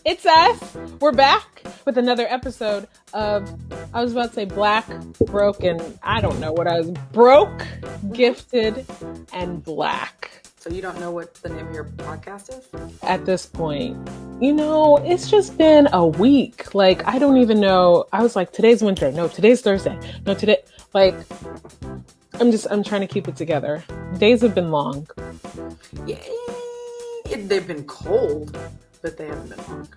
It's us. We're back with another episode of, I was about to say black, broken. I don't know what I was. Broke, gifted, and black. So you don't know what the name of your podcast is? At this point, it's just been a week. Like, I don't even know. I was like, today's Wednesday. No, today's Thursday. No, today. Like, I'm trying to keep it together. Days have been long. Yeah, they've been cold. But they haven't been long.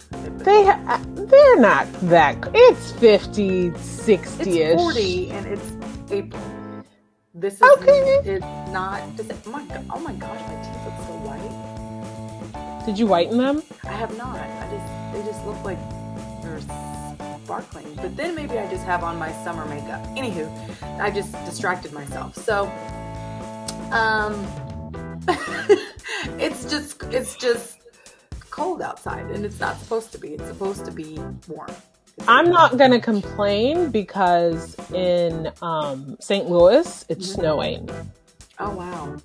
They're not that. It's 50, 60-ish. It's 40 and it's April. This is okay. It's not. Oh my gosh, my teeth look so white. Did you whiten them? I have not. They just look like they're sparkling. But then maybe I just have on my summer makeup. Anywho, I just distracted myself. So, it's just cold outside, and it's not supposed to be. It's supposed to be warm. I'm not gonna complain because in St. Louis it's snowing. Oh wow.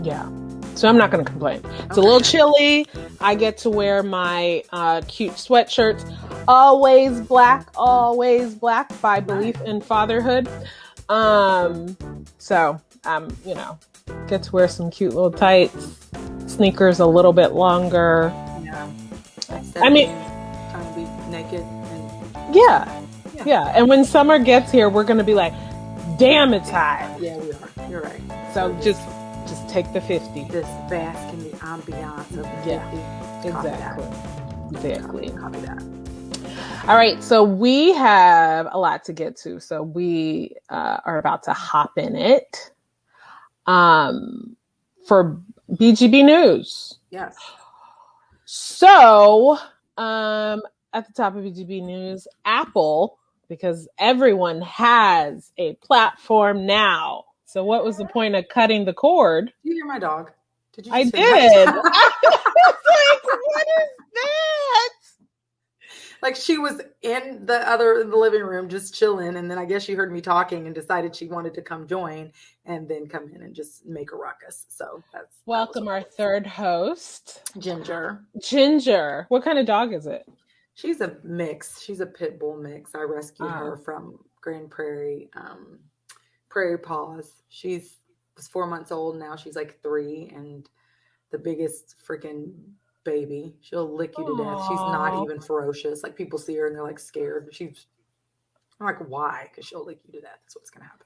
Yeah, so I'm not gonna complain. It's a little chilly. I get to wear my cute sweatshirts, always black by belief in fatherhood. So get to wear some cute little tights, sneakers a little bit longer. I mean, trying to be naked. Yeah. And when summer gets here, we're gonna be like, damn, it's hot. Yeah, we are. You're right. So just take the 50. Just bask in the ambiance of the 50. Exactly. Copy that. All right, so we have a lot to get to. So we are about to hop in it. For BGB News. Yes. So, at the top of BGB News, Apple, because everyone has a platform now. So what was the point of cutting the cord? Did you hear my dog? Did you? I did. I was like, what is that? Like, she was in the living room just chilling, and then I guess she heard me talking and decided she wanted to come join and then come in and just make a ruckus. So welcome our third host, Ginger. What kind of dog is it? She's a mix. She's a pit bull mix. I rescued her from Grand Prairie, Prairie Paws. She was 4 months old. Now she's like 3, and the biggest freaking baby. She'll lick you to death. She's not even ferocious. Like, people see her and they're like scared. I'm like, why? Because she'll lick you to death. That's what's gonna happen.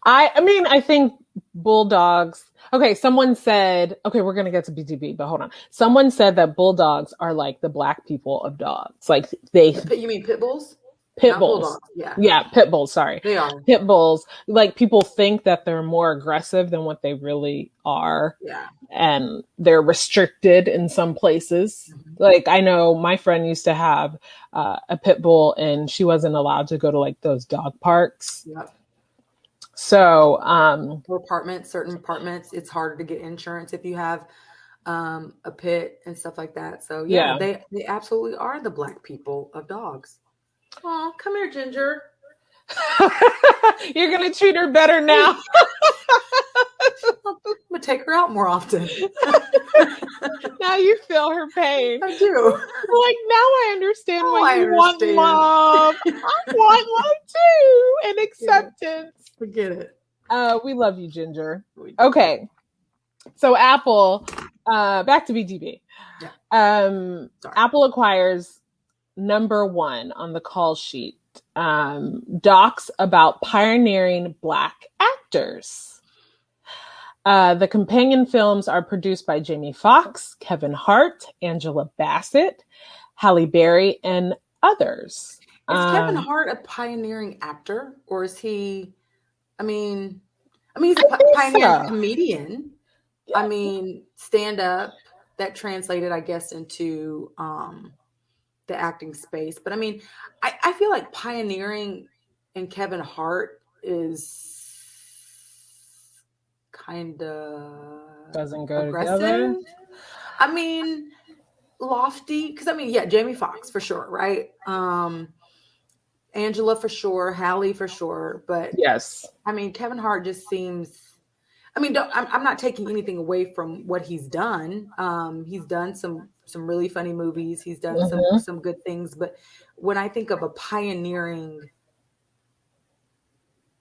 I think bulldogs. Okay, someone said. Okay, we're gonna get to BGB, but hold on. Someone said that bulldogs are like the black people of dogs. Like You mean pit bulls? Pit bulls. Yeah, pit bulls. Sorry. They are. Pit bulls. Like, people think that they're more aggressive than what they really are. Yeah. And they're restricted in some places. Mm-hmm. Like, I know my friend used to have a pit bull, and she wasn't allowed to go to like those dog parks. Yep. So, certain apartments, it's harder to get insurance if you have a pit and stuff like that. So yeah. They absolutely are the black people of dogs. Oh, come here, Ginger. You're going to treat her better now. I'm going to take her out more often. Now you feel her pain. I do. Like, now I understand why you want love. I want love too. And acceptance. Forget it. We love you, Ginger. Okay. So Apple, back to BGB. Yeah. Apple acquires number 1 on the call sheet, docs about pioneering black actors. The companion films are produced by Jamie Foxx, Kevin Hart, Angela Bassett, Halle Berry, and others. Is Kevin Hart a pioneering actor, or is he? He's a pioneering comedian. Yeah. Stand up, that translated, I guess, into the acting space. But I feel like pioneering and Kevin Hart is kind of doesn't go together. Lofty, because Jamie Foxx for sure, right? Angela for sure, Halle for sure, but yes, Kevin Hart just seems. I'm not taking anything away from what he's done. He's done some some really funny movies. He's done some good things. But when I think of a pioneering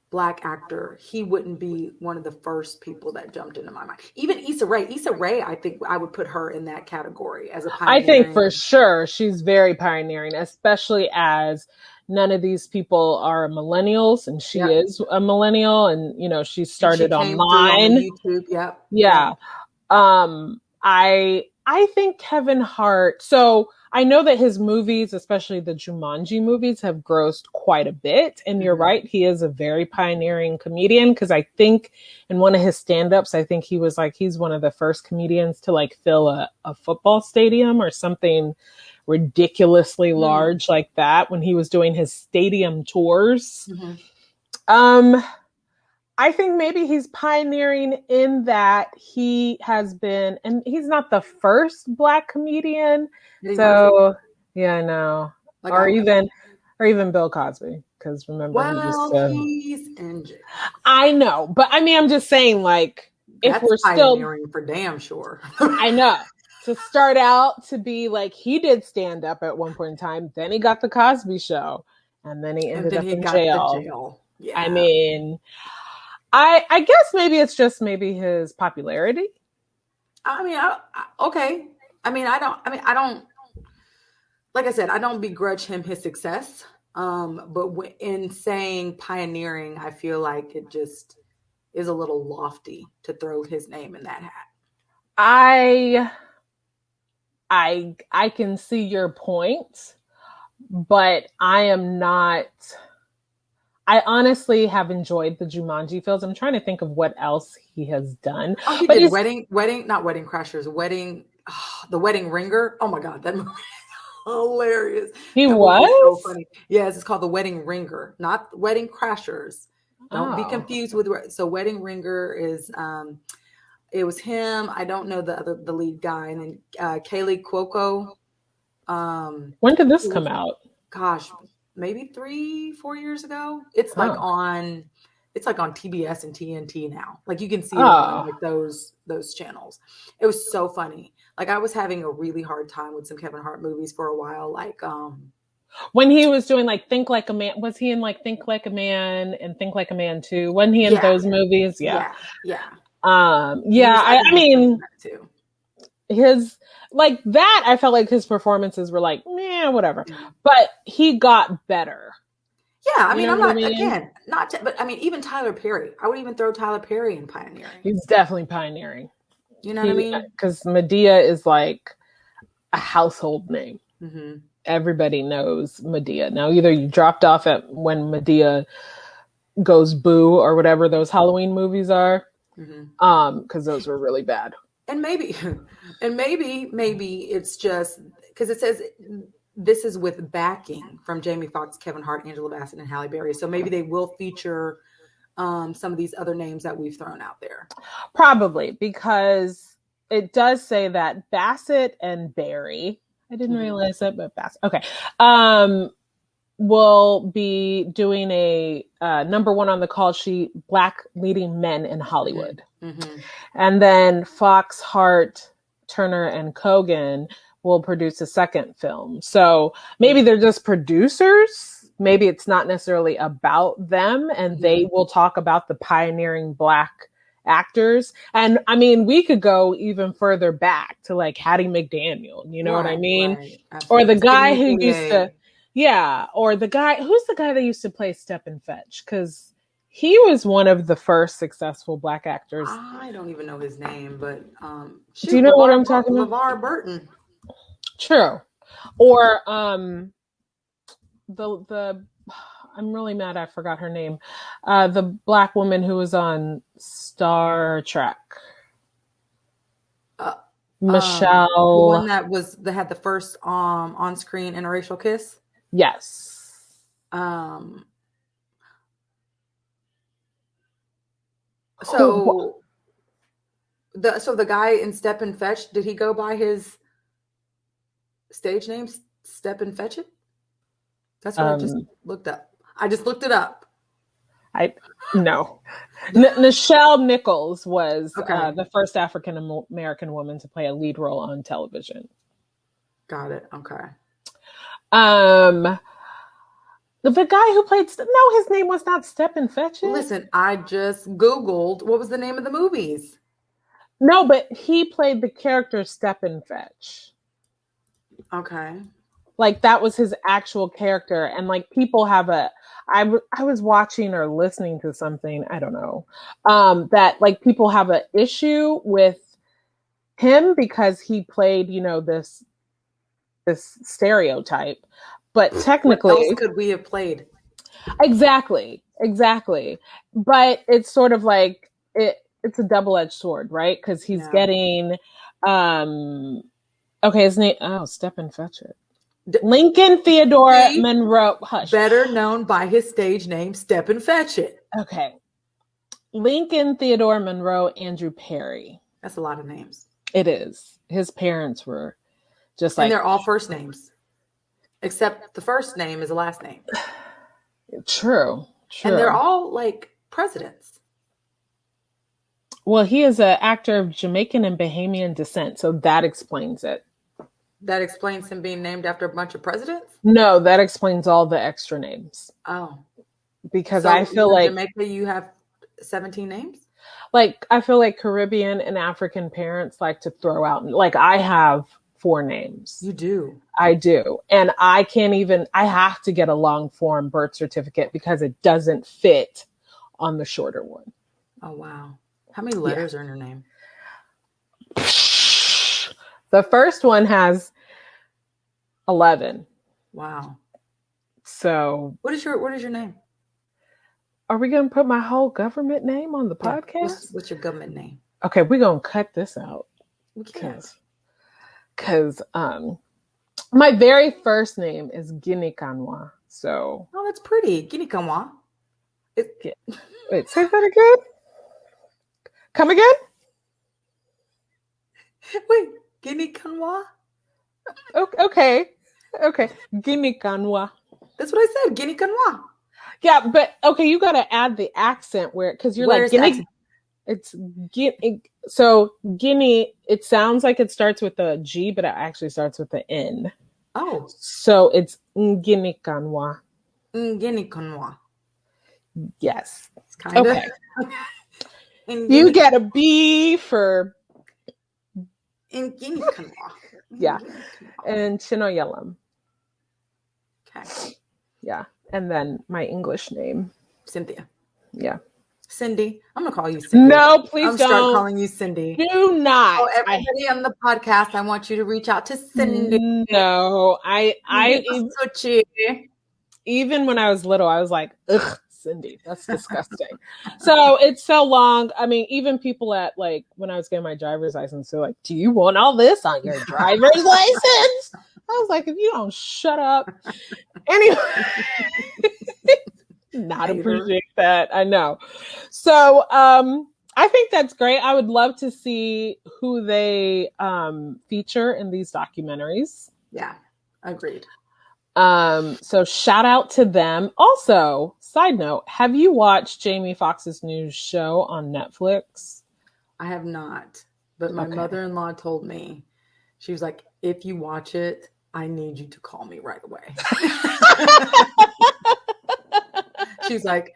Black actor, he wouldn't be one of the first people that jumped into my mind. Even Issa Rae. Issa Rae, I think I would put her in that category as a pioneering. I think for sure she's very pioneering, especially as none of these people are millennials, and she is a millennial, and she started online. On YouTube. Yep. Yeah. I think Kevin Hart. So I know that his movies, especially the Jumanji movies, have grossed quite a bit. And you're right, he is a very pioneering comedian, because I think in one of his stand-ups, I think he was like, he's one of the first comedians to like fill a football stadium or something ridiculously large like that when he was doing his stadium tours. I think maybe he's pioneering in that he has been, and he's not the first Black comedian. So yeah, I know. Like or even Bill Cosby, because remember he's injured. I know, but I mean, I'm just saying, like, that's if we're pioneering still for damn sure. I know. To start out to be like, he did stand up at one point in time, then he got the Cosby Show, and then he ended up in jail. Yeah. I mean, I guess maybe it's just his popularity. I mean, okay. I don't, like I said, I don't begrudge him his success. But in saying pioneering, I feel like it just is a little lofty to throw his name in that hat. I can see your point, but I am not. I honestly have enjoyed the Jumanji films. I'm trying to think of what else he has done. Oh, he did not Wedding Crashers, The Wedding Ringer. Oh my God, that movie is hilarious. He was so funny. Yes, it's called The Wedding Ringer, not Wedding Crashers. Don't be confused with. So Wedding Ringer is, it was him. I don't know the lead guy, and then Kaylee Cuoco. When did this come out? Gosh, maybe 3-4 years ago. It's like on TBS and TNT now. Like you can see it on like those channels. It was so funny. Like I was having a really hard time with some Kevin Hart movies for a while. Like when he was doing like Think Like a Man, was he in like Think Like a Man and Think Like a Man 2? Wasn't he in those movies? Yeah. I mean too. His like that, I felt like his performances were like, whatever. But he got better. Yeah, I mean, I'm not again, but I mean, even Tyler Perry. I would even throw Tyler Perry in pioneering. He's definitely pioneering. You know what I mean? Because Madea is like a household name. Everybody knows Madea. Now, either you dropped off at when Madea goes boo or whatever those Halloween movies are, because those were really bad. And maybe it's just because it says this is with backing from Jamie Foxx, Kevin Hart, Angela Bassett, and Halle Berry. So maybe they will feature some of these other names that we've thrown out there. Probably, because it does say that Bassett and Berry, I didn't realize it, but Bassett, okay, will be doing a number one on the call sheet, Black leading men in Hollywood. And then Fox, Hart, Turner, and Cogan will produce a second film. So maybe they're just producers. Maybe it's not necessarily about them, and they will talk about the pioneering Black actors. And I mean, we could go even further back to like Hattie McDaniel, you know what I mean? Or the guy who used to, or the guy, who's the guy that used to play Step and Fetch? Because he was one of the first successful Black actors. I don't even know his name, but do you know what I'm talking about? LeVar Burton. True. Or the I'm really mad I forgot her name. The Black woman who was on Star Trek. Michelle. The one that had the first on-screen interracial kiss? Yes. So the guy in Step and Fetch, did he go by his stage name, Step and Fetch It? That's what I just looked up. I just looked it up. No. Nichelle Nichols was the first African American woman to play a lead role on television. Got it. Okay. The guy who played no, his name was not Stepin Fetchit. Listen, I just Googled what was the name of the movies. No, but he played the character Stepin Fetch. Okay. Like that was his actual character, and like people have I was watching or listening to something, I don't know, that like people have an issue with him because he played, this stereotype, but technically, what else could we have played? Exactly. But it's sort of like it's a double-edged sword, right? Because he's getting okay, his name Stepin Fetchit. Lincoln Theodore Monroe. Hush. Better known by his stage name, Stepin Fetchit. Okay. Lincoln Theodore Monroe Andrew Perry. That's a lot of names. It is. His parents were just and they're all first names. Except the first name is a last name. True. And they're all like presidents. Well, he is an actor of Jamaican and Bahamian descent, so that explains it. That explains him being named after a bunch of presidents? No, that explains all the extra names. Oh. Because I feel like Jamaica, you have 17 names? Like, I feel like Caribbean and African parents like to throw out, like, I have 4 names. You do? I do. And I have to get a long form birth certificate because it doesn't fit on the shorter one. Oh, wow. How many letters are in your name? The first one has 11. Wow. So what is your name? Are we going to put my whole government name on the podcast? What's your government name? Okay, we're going to cut this out. We can't. Because my very first name is Guinea Kanwa. So. Oh, that's pretty. Guinea Kanwa. Wait, say that again? Come again? Wait, Guinea Kanwa? Okay. Guinea Kanwa. That's what I said, Guinea Kanwa. Yeah, but okay, you got to add the accent because you're like Guinea. It's Guinea. So Guinea, it sounds like it starts with a G, but it actually starts with an N. Oh. So it's Guinea Kanwa. Guinea Kanwa. Yes. It's kind of. Okay. You get a B for. In Guinea Kanwa. Yeah. And Chinoyelam. Okay. Yeah. And then my English name. Cynthia. Yeah. Cindy. I'm going to call you Cindy. No, please don't. Start calling you Cindy. Do not. Oh, everybody on the podcast, I want you to reach out to Cindy. No, even when I was little, I was like, ugh, Cindy, that's disgusting. So it's so long. I mean, even people at like when I was getting my driver's license, they're like, do you want all this on your driver's license? I was like, if you don't shut up. Anyway, not appreciate that. I know. So I think that's great. I would love to see who they feature in these documentaries. Yeah, agreed. So shout out to them. Also, side note, have you watched Jamie Foxx's new show on Netflix? I have not, but my mother-in-law told me, she was like, if you watch it, I need you to call me right away. She's like,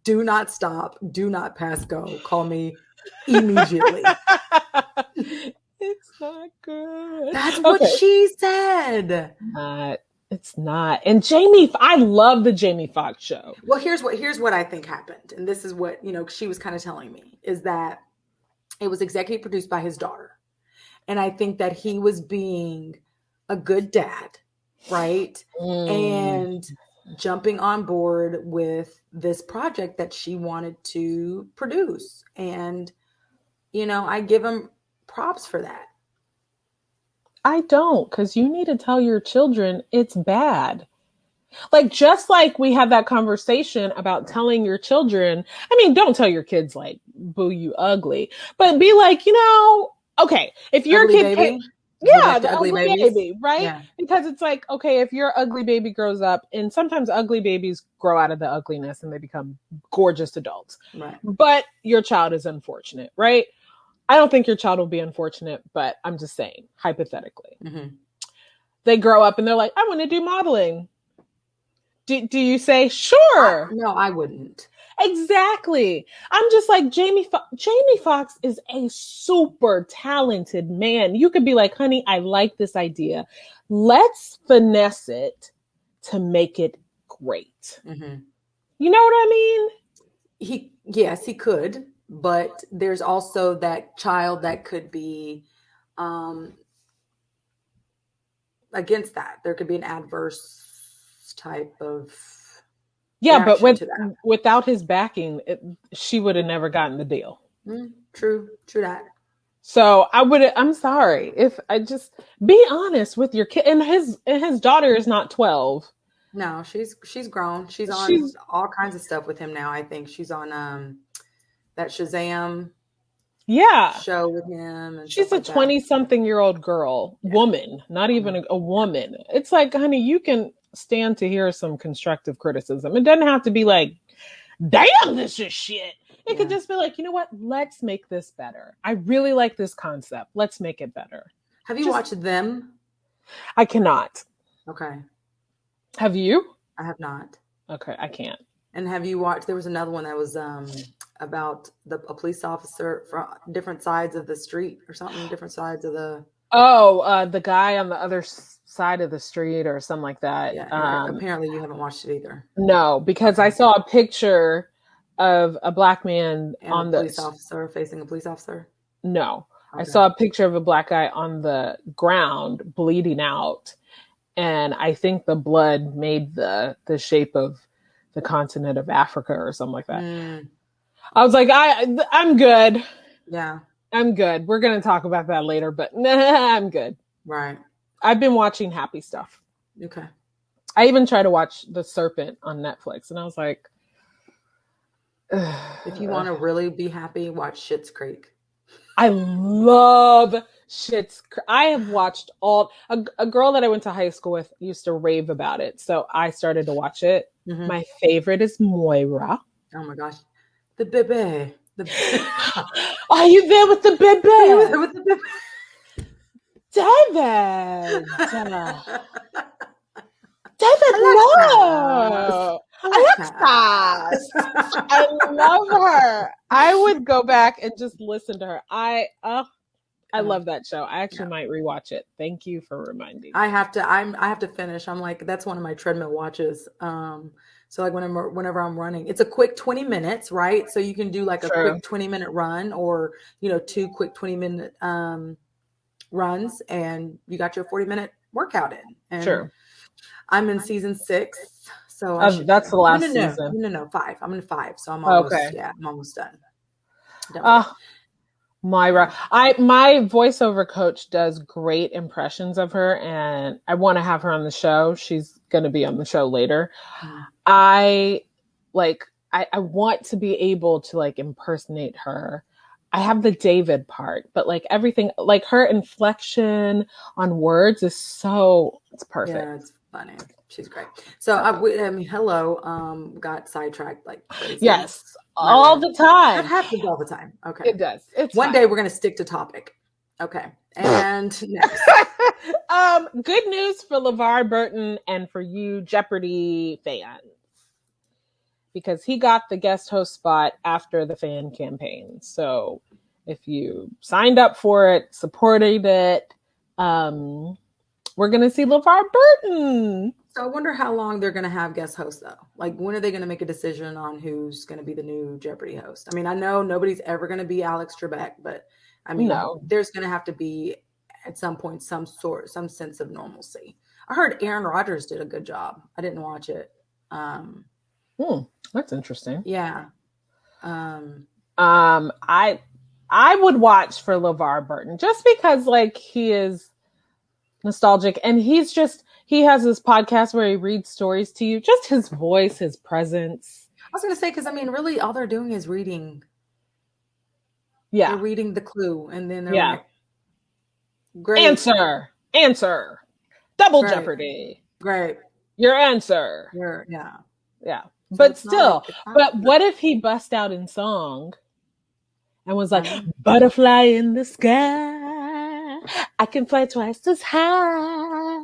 do not stop. Do not pass go. Call me immediately. It's not good. That's what she said. It's not. And I love the Jamie Foxx show. Well, here's what I think happened. And this is what, she was kind of telling me, is that it was executive produced by his daughter. And I think that he was being a good dad, right? And jumping on board with this project that she wanted to produce. And, I give him props for that. I don't, because you need to tell your children it's bad. Like, just like we had that conversation about telling your children, I mean, don't tell your kids like, boo, you ugly, but be like, okay, if your kid, the ugly baby, right? Yeah. Because it's like, okay, if your ugly baby grows up, and sometimes ugly babies grow out of the ugliness and they become gorgeous adults, right? But your child is unfortunate, right? I don't think your child will be unfortunate, but I'm just saying, hypothetically. Mm-hmm. they grow up and they're like, I want to do modeling. Do you say, sure? No, I wouldn't. Exactly. I'm just like, Jamie Foxx is a super talented man. You could be like, honey, I like this idea. Let's finesse it to make it great. Mm-hmm. You know what I mean? Yes, he could, but there's also that child that could be against that. There could be an adverse type of but to without his backing, she would have never gotten the deal. True that. So I'm sorry if I just be honest with your kid, and his daughter is not 12. No, she's grown. She's on all kinds of stuff with him now. I think she's on that Shazam show with him. And she's a 20-something-year-old girl, woman, not even a woman. It's like, honey, you can stand to hear some constructive criticism. It doesn't have to be like, damn, this is shit. It could just be like, you know what? Let's make this better. I really like this concept. Let's make it better. Have you watched Them? I cannot. Okay. Have you? I have not. Okay, I can't. And have you watched? There was another one that was about a police officer from different sides of the street or something, different sides of the. Oh, the guy on the other side of the street or something like that. Yeah, apparently you haven't watched it either. No, because I saw a picture of a black man on the police officer facing a police officer. No, okay. I saw a picture of a black guy on the ground bleeding out. And I think the blood made the shape of the continent of Africa or something like that. I was like, I'm good. Yeah. I'm good. We're going to talk about that later, but I'm good. Right. I've been watching happy stuff. Okay. I even tried to watch The Serpent on Netflix, and I was like, if you want to really be happy, watch Schitt's Creek. I love Schitt's Creek. I have watched a girl that I went to high school with used to rave about it, so I started to watch it. Mm-hmm. My favorite is Moira. Oh my gosh, the bebe. Are you there with the bebe? Are you there with the bebe? David. David, no. Alexis. I love her. I would go back and just listen to her. I love that show. I actually might rewatch it. Thank you for reminding me. I have to finish. I'm like, that's one of my treadmill watches. So like whenever I'm running, it's a quick 20 minutes, right? So you can do like a quick 20-minute run, or 2 quick 20-minute runs, and you got your 40-minute workout in. And I'm in season 6. So that's the last season. No, 5. I'm in 5, so I'm almost I'm almost done. Myra, my voiceover coach does great impressions of her, and I want to have her on the show. She's going to be on the show later. I want to be able to like impersonate her. I have the David part, but like everything, like her inflection on words is it's perfect. Yeah, it's funny. She's great. So Hello got sidetracked like crazy. Yes, all the time. That happens all the time. Okay, it does. It's one day we're gonna stick to topic. Okay, and next. Good news for LeVar Burton and for you Jeopardy fans, because he got the guest host spot after the fan campaign. So if you signed up for it, supported it, we're going to see LeVar Burton. So I wonder how long they're going to have guest hosts, though. Like, when are they going to make a decision on who's going to be the new Jeopardy host? I mean, I know nobody's ever going to be Alex Trebek, but I mean, there's going to have to be at some point some sense of normalcy. I heard Aaron Rodgers did a good job. I didn't watch it. That's interesting. Yeah. I would watch for LeVar Burton just because like he is nostalgic, and he has this podcast where he reads stories to you. Just his voice, his presence. I was going to say, because I mean, really all they're doing is reading. Yeah. They're reading the clue, and then they're like, great. Answer. Double Jeopardy. Great. Your answer. Yeah. So but still, what if he bust out in song and was like, butterfly in the sky, I can fly twice as high.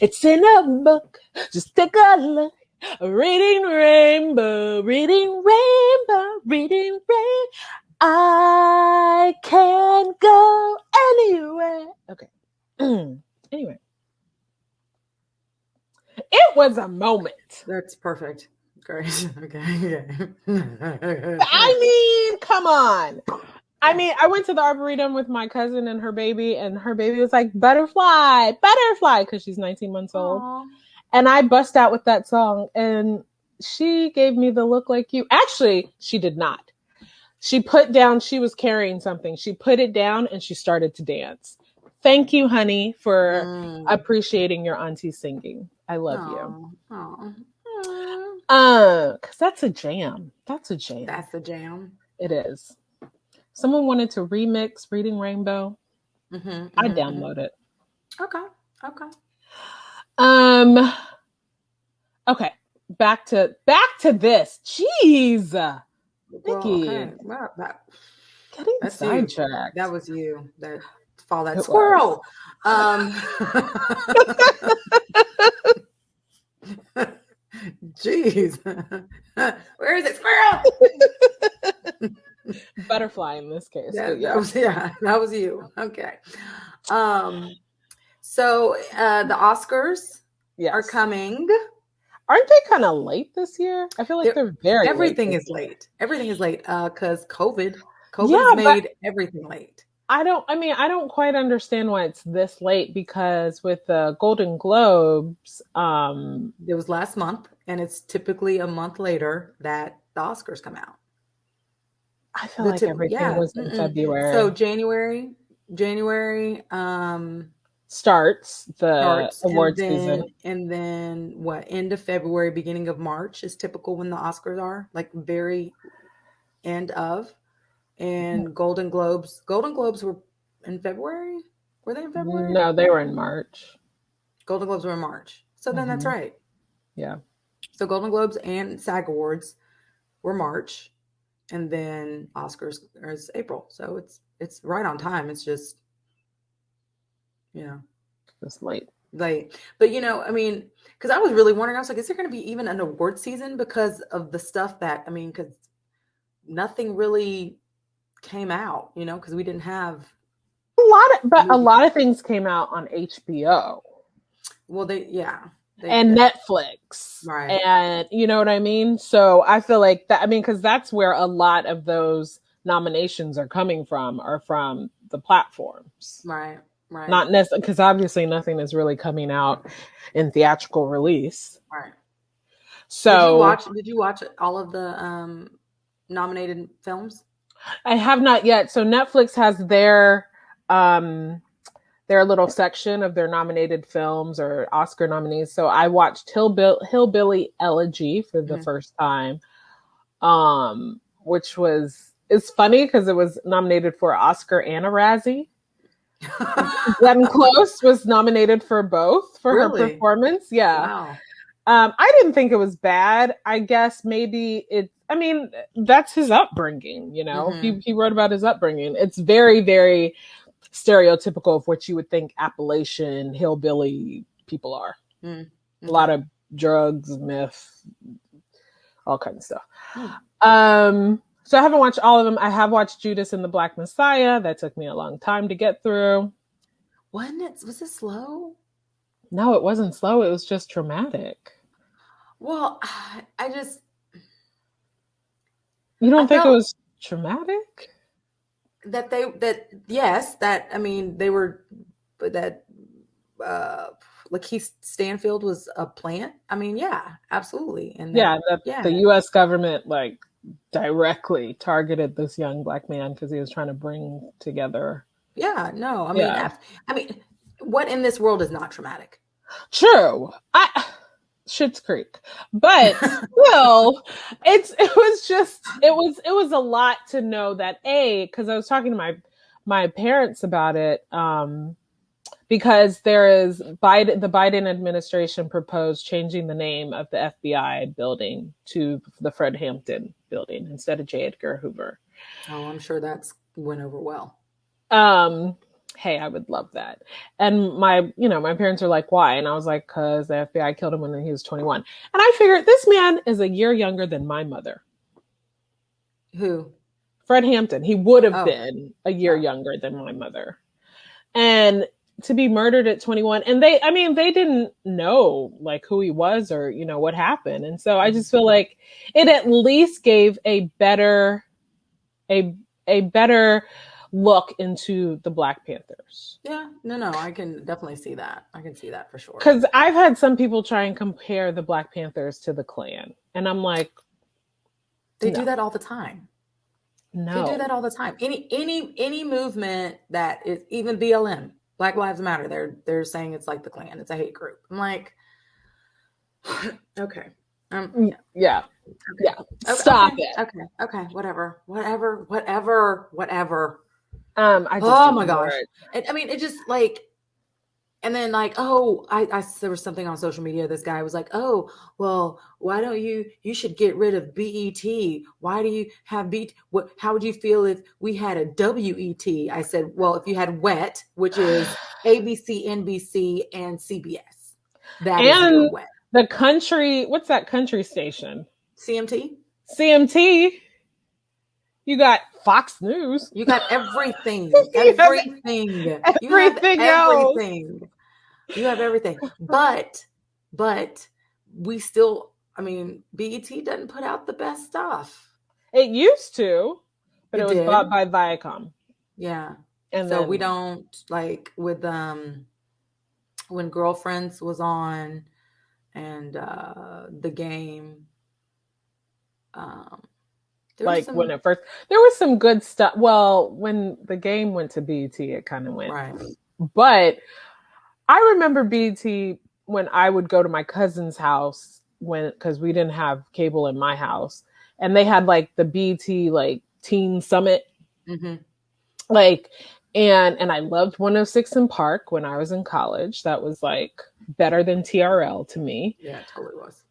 It's in a book. Just take a look. Reading rainbow, reading rainbow, reading rainbow. I can go anywhere. Okay. Anyway. It was a moment. That's perfect. Great. Okay. I mean, come on. I mean, I went to the Arboretum with my cousin and her baby was like, butterfly, butterfly, because she's 19 months old. Aww. And I bust out with that song, and she gave me the look like you. Actually, she did not. She was carrying something. She put it down and she started to dance. Thank you, honey, for appreciating your auntie singing. I love you. Because that's a jam. That's a jam. That's a jam. It is. Someone wanted to remix Reading Rainbow. I download it. Okay. Okay. Back to this. Jeez. Nikki. Okay. Well, getting sidetracked. That was you. That follow that squirrel. Jeez. Where is it? Squirrel. Butterfly in this case. That was you. Okay. So the Oscars are coming. Aren't they kind of late this year? I feel like they're very everything late. Is late. Everything is late because COVID has made everything late. I don't quite understand why it's this late, because with the Golden Globes, it was last month, and it's typically a month later that the Oscars come out. I feel like everything was in February. So January starts the award season. And then what, end of February, beginning of March is typical when the Oscars are, like very end of. And Golden Globes were in February? Were they in February? No, they were in March. Golden Globes were in March. So then that's right. Yeah. So Golden Globes and SAG Awards were March, and then Oscars is April. So it's right on time. It's just, it's late. But I mean, because I was really wondering, I was like, is there going to be even an award season because of the stuff that, I mean, because nothing really came out, because we didn't have a lot of things came out on HBO. Well, Netflix, right? And you know what I mean. So I feel like that. I mean, because that's where a lot of those nominations are coming from, are from the platforms, right? Not necessarily, because obviously nothing is really coming out in theatrical release, right? So did you watch all of the nominated films? I have not yet. So Netflix has their little section of their nominated films or Oscar nominees. So I watched Hillbilly Elegy for the first time, which it's funny because it was nominated for Oscar and a Razzie. Glenn Close was nominated for both for her performance. Yeah. Wow. I didn't think it was bad. I guess maybe that's his upbringing, He wrote about his upbringing. It's very, very stereotypical of what you would think Appalachian hillbilly people are. A lot of drugs, meth, all kinds of stuff. So I haven't watched all of them. I have watched Judas and the Black Messiah. That took me a long time to get through. Was it slow? No, it wasn't slow. It was just traumatic. Well, you don't think it was traumatic? Lakeith Stanfield was a plant. I mean, yeah, absolutely. And the U.S. government directly targeted this young Black man because he was trying to bring together. Yeah, no, I mean, what in this world is not traumatic? True. Schitt's Creek, but still, it was a lot to know that because I was talking to my parents about it, because there is the Biden administration proposed changing the name of the FBI building to the Fred Hampton building instead of J. Edgar Hoover. Oh, I'm sure that's went over well. hey, I would love that. And my parents are like, why? And I was like, because the FBI killed him when he was 21. And I figured this man is a year younger than my mother. Who? Fred Hampton. He would have been a year younger than my mother. And to be murdered at 21, and they didn't know like who he was or, what happened. And so I just feel like it at least gave a better look into the Black Panthers. Yeah, no, I can definitely see that. I can see that for sure. Because I've had some people try and compare the Black Panthers to the Klan, and I'm like, they do that all the time. No, they do that all the time. Any movement that is, even BLM, Black Lives Matter, they're saying it's like the Klan. It's a hate group. I'm like, okay. Yeah. Okay. Yeah. Stop it. Okay. Whatever. Oh my gosh. I mean, it just like, and then like, there was something on social media. This guy was like, oh, well, why don't you should get rid of BET. Why do you have BET? How would you feel if we had a WET? I said, well, if you had WET, which is ABC, NBC, and CBS. That is your WET. The country, what's that country station? CMT. You got Fox News. You got everything. Everything. You have everything. You have everything. But we still, I mean, BET doesn't put out the best stuff. It used to, but it was bought by Viacom. Yeah. And so we don't, like with when Girlfriends was on and The Game, when it first, there was some good stuff. Well, when The Game went to BET, it kind of went. Right. But I remember BET when I would go to my cousin's house because we didn't have cable in my house, and they had like the BET like Teen Summit, and I loved 106 in Park when I was in college. That was like better than TRL to me. Yeah, it totally was.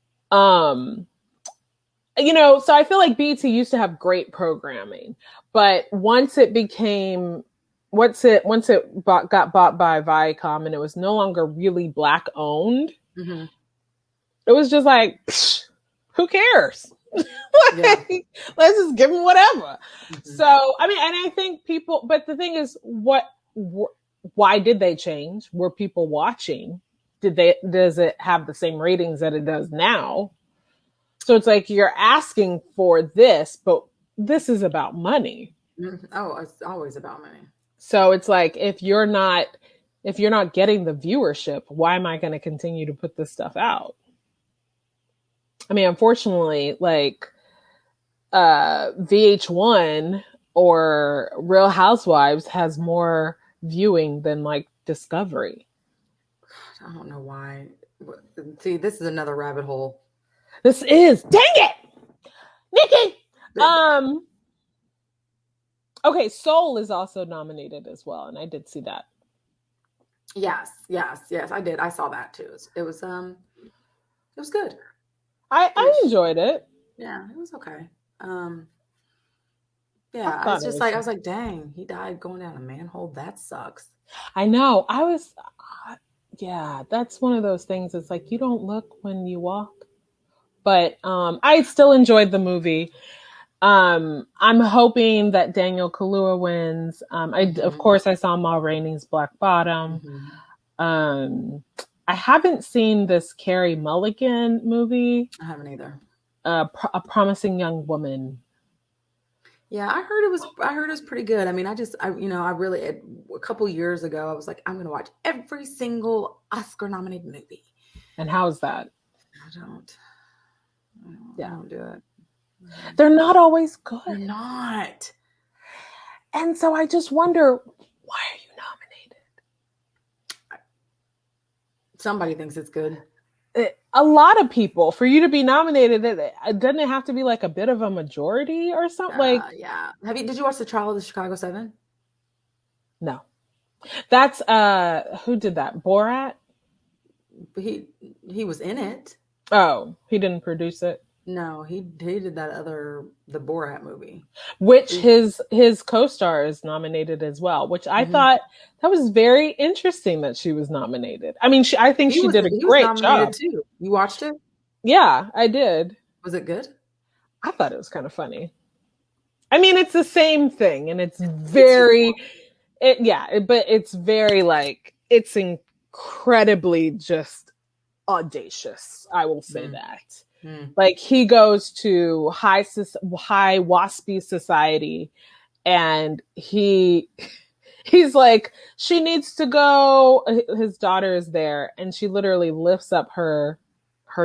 So I feel like BET used to have great programming, but once it got bought by Viacom and it was no longer really Black owned, it was just like, who cares? Let's just give them whatever. So, I mean, and I think people, but the thing is, why did they change? Were people watching? Does it have the same ratings that it does now? So it's like you're asking for this, but this is about money. Oh, it's always about money. So it's like if you're not getting the viewership, why am I going to continue to put this stuff out? I mean, unfortunately, like VH1 or Real Housewives has more viewing than like Discovery. I don't know why. See, this is another rabbit hole. This is, dang it, Nikki. Okay, Soul is also nominated as well, and I did see that. Yes, I did. I saw that too. It was good. I enjoyed it. Yeah, it was okay. Yeah, I was like, dang, he died going down a manhole. That sucks. I know. Yeah, that's one of those things. It's like you don't look when you walk. But I still enjoyed the movie. I'm hoping that Daniel Kaluuya wins. Of course, I saw Ma Rainey's Black Bottom. I haven't seen this Carey Mulligan movie. I haven't either. A Promising Young Woman. Yeah, I heard it was pretty good. I mean, I really, a couple years ago, I was like, I'm going to watch every single Oscar-nominated movie. And how's that? I don't do it. They're not always good. They're not. And so I just wonder, why are you nominated? Somebody thinks it's good. A lot of people. For you to be nominated, doesn't it have to be like a bit of a majority or something? Yeah. Did you watch The Trial of the Chicago 7? No. That's who did that? Borat? He was in it. Oh, he didn't produce it? No, he did that the Borat movie. which his co-star is nominated as well, which I thought that was very interesting that she was nominated. I mean, I think she did a he was great nominated job. too. You watched it? Yeah, I did. Was it good? I thought it was kind of funny. I mean, it's the same thing, and it's It's but it's very like it's incredibly just audacious. I will say that. Like he goes to high waspy society, and he's like, she needs to go. His daughter is there, and she literally lifts up her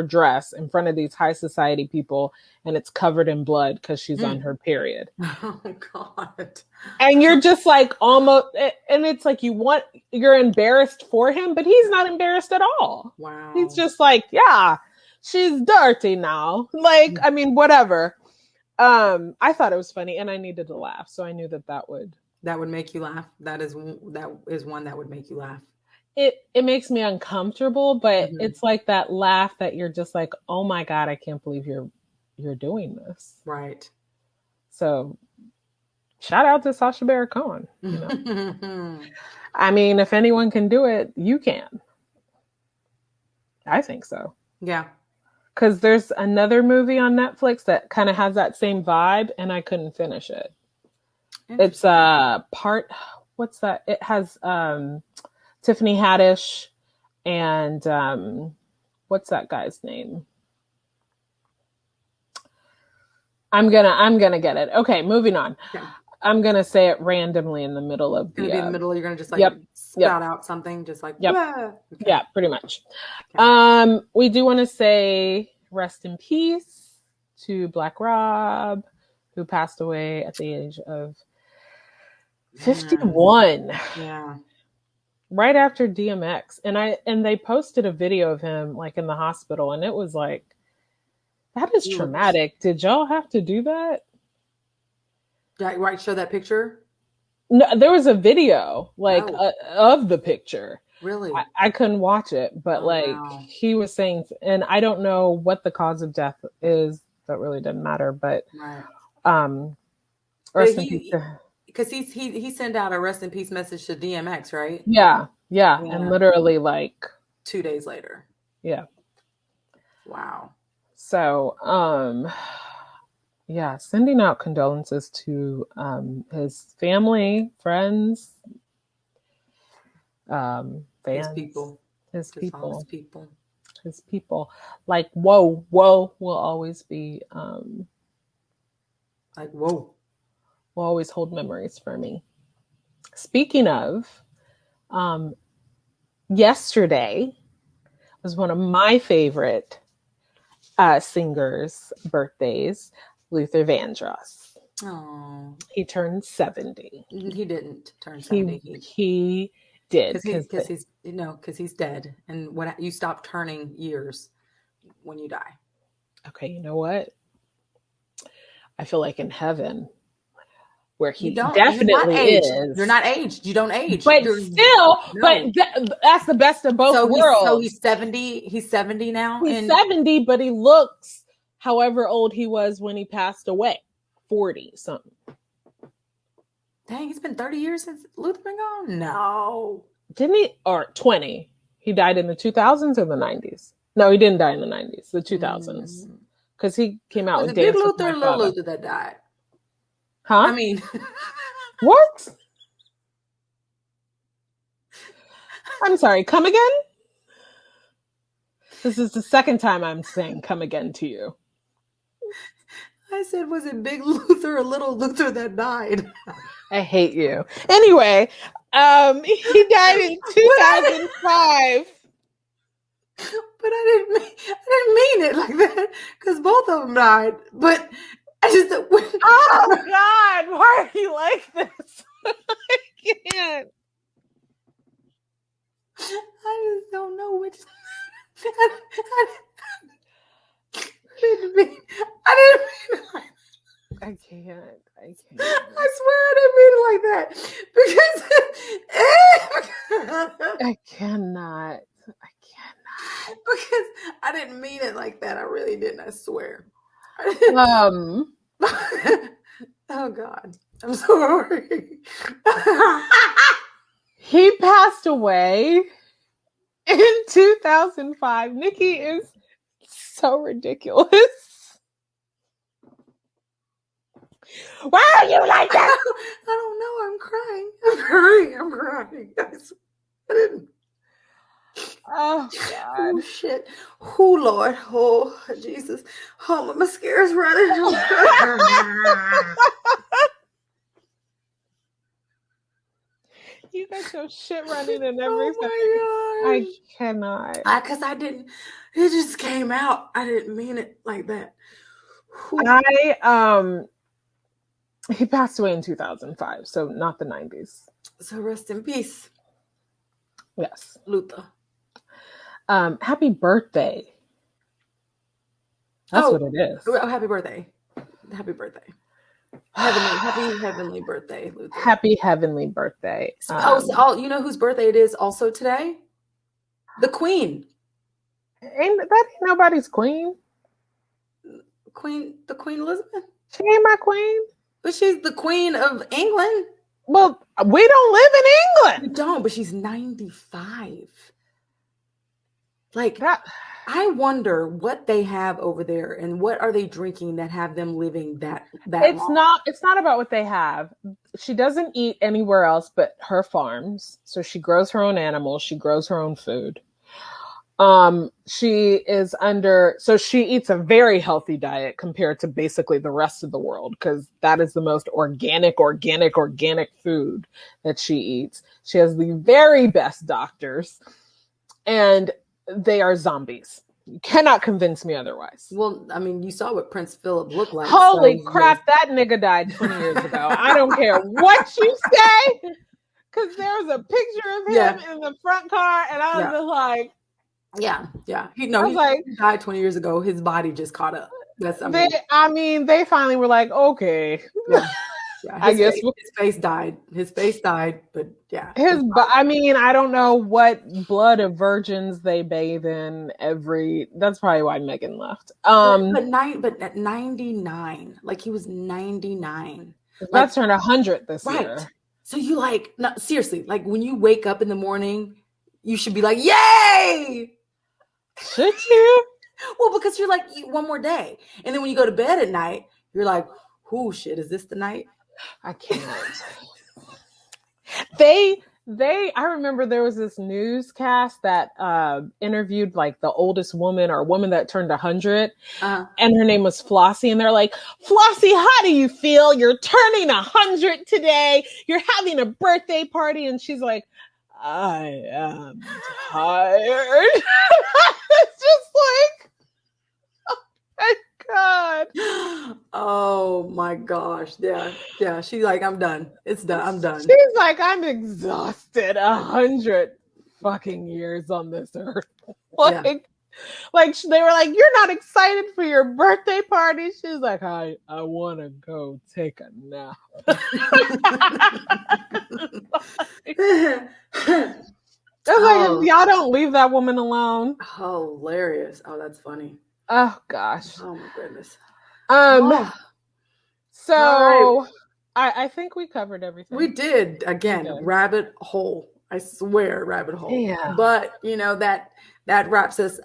dress in front of these high society people, and it's covered in blood because she's on her period. Oh God. And you're just like almost, and it's like you're embarrassed for him, but he's not embarrassed at all. Wow. He's just like, yeah, she's dirty now. Like, I mean, whatever. I thought it was funny, and I needed to laugh, so I knew that would make you laugh. That is one that would make you laugh. It makes me uncomfortable, but it's like that laugh that you're just like, oh my God, I can't believe you're doing this. Right. So shout out to Sacha Baron Cohen. You know? I mean, if anyone can do it, you can. I think so. Yeah. Because there's another movie on Netflix that kind of has that same vibe, and I couldn't finish it. It's what's that? It has Tiffany Haddish and what's that guy's name? I'm gonna get it. Okay, moving on. Okay. I'm gonna say it randomly in the middle of the. Be in the middle. You're gonna just like spout out something, just like Okay. Yeah, pretty much. Okay. We do want to say rest in peace to Black Rob, who passed away at the age of 51. Yeah. Right after DMX, and they posted a video of him like in the hospital, and it was like, that is traumatic. Did y'all have to do that? Right, show that picture? No, there was a video like of the picture. Really? I couldn't watch it, but he was saying, and I don't know what the cause of death is. That really doesn't matter, but rest in peace. Because he sent out a rest in peace message to DMX, right? Yeah, and literally like 2 days later. Yeah. Wow. So, sending out condolences to his family, friends, fans, his people. Like, whoa will always be like whoa. Will always hold memories for me. Speaking of, yesterday was one of my favorite singers' birthdays, Luther Vandross. Oh, he turned 70. He didn't turn 70. He did because he's dead, and when you stop turning years when you die. Okay, you know what? I feel like in heaven, where he definitely is. You're not aged. You don't age. But that's the best of both worlds. So he's 70. He's 70 now. He's 70, but he looks however old he was when he passed away. 40 something. Dang, it's been 30 years since Luther been gone? No. Didn't he? Or 20. He died in the 2000s or the 90s? No, he didn't die in the 90s. The 2000s. Because he came out with Big Luther or Little Luther that died? Huh? I mean, what? I'm sorry, come again? This is the second time I'm saying come again to you. I said, was it Big Luther or Little Luther that died? I hate you. Anyway, he died in 2005. But I didn't mean it like that, because both of them died. But I just oh God, why are you like this? I can't. I just don't know which. I didn't mean it like that. I can't. I swear I didn't mean it like that. Because I cannot. Because I didn't mean it like that. I really didn't. I swear. Oh God, I'm sorry. He passed away in 2005. Nikki is so ridiculous. Why are you like that? I don't know. I'm crying. I didn't. Oh God. Oh shit. Oh Lord. Oh Jesus. Oh, my mascara's running. You got your shit running and everything. Oh my gosh. I cannot. Because I didn't. It just came out. I didn't mean it like that. He passed away in 2005, so not the 90s. So rest in peace. Yes. Luther. Happy birthday. That's what it is. Oh, happy birthday. Happy birthday. Happy heavenly birthday, Luther. Happy heavenly birthday. You know whose birthday it is also today? The Queen. Ain't nobody's queen. The Queen Elizabeth? She ain't my queen. But she's the Queen of England. Well, we don't live in England. We don't, but she's 95. Like that. I wonder what they have over there and what are they drinking that have them living that long? It's not about what they have. She doesn't eat anywhere else but her farms. So she grows her own animals. She grows her own food. She eats a very healthy diet compared to basically the rest of the world, because that is the most organic food that she eats. She has the very best doctors, and they are zombies. You cannot convince me otherwise. Well, I mean, you saw what Prince Philip looked like. Holy crap, that nigga died 20 years ago. I don't care what you say, because there was a picture of him in the front car, and I was just like, he died 20 years ago. His body just caught up. They finally were like, okay. I guess his face died. But yeah. I don't know what blood of virgins they bathe in that's probably why Meghan left. But at 99, like he was 99. That turned 100 this year. So you seriously, like when you wake up in the morning, you should be like, yay! Should you? Well, because you're like, one more day. And then when you go to bed at night, you're like, oh shit, is this the night? I can't. I remember there was this newscast that interviewed like the oldest woman or a woman that turned 100, and her name was Flossie, and they're like, Flossie, how do you feel? You're turning 100 today. You're having a birthday party, and she's like, I am tired. It's just like, oh my God. Oh my gosh. Yeah. She's like, I'm done. It's done. I'm done. She's like, I'm exhausted. 100 fucking years on this earth. Like they were like, you're not excited for your birthday party? She's like, I want to go take a nap. Like, y'all don't leave that woman alone. Hilarious. Oh, that's funny. Oh gosh. Oh my goodness. So I think we covered everything. We did. Again, rabbit hole. I swear, rabbit hole. Yeah. But that wraps up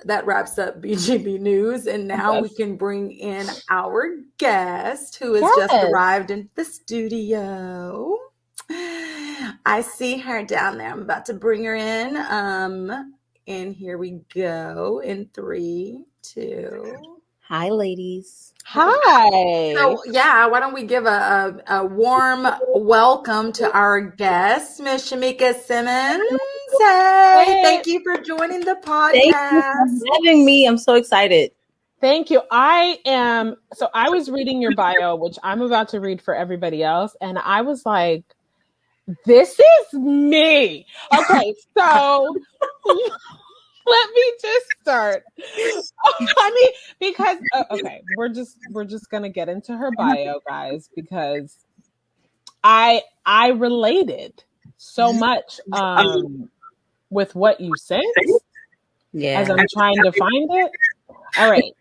BGB News, and now we can bring in our guest who has just arrived in the studio. I see her down there. I'm about to bring her in. And here we go in 3, 2. Hi, ladies. Hi. So, why don't we give a warm welcome to our guest, Miss Shameika Simmons. Hey, thank you for joining the podcast. Thank you for having me. I'm so excited. Thank you. I was reading your bio, which I'm about to read for everybody else, and I was like, this is me. Okay, so let me just start. Because we're just gonna get into her bio, guys, because I related so much with what you said. Yeah. As I'm trying to find it. All right.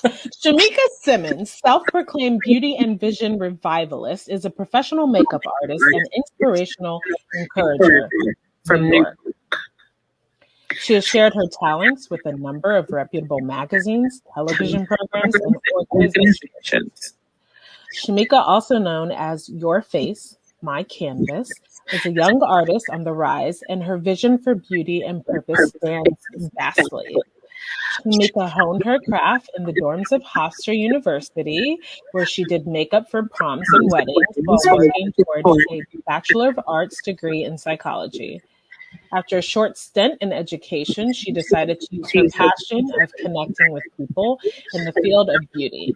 Shameika Simmons, self-proclaimed beauty and vision revivalist, is a professional makeup artist and inspirational encourager from New York. She has shared her talents with a number of reputable magazines, television programs, and organizations. Shameika, also known as Your Face, My Canvas, is a young artist on the rise, and her vision for beauty and purpose stands vastly. Shameika honed her craft in the dorms of Hofstra University, where she did makeup for proms and weddings while working toward a Bachelor of Arts degree in psychology. After a short stint in education, she decided to use her passion of connecting with people in the field of beauty.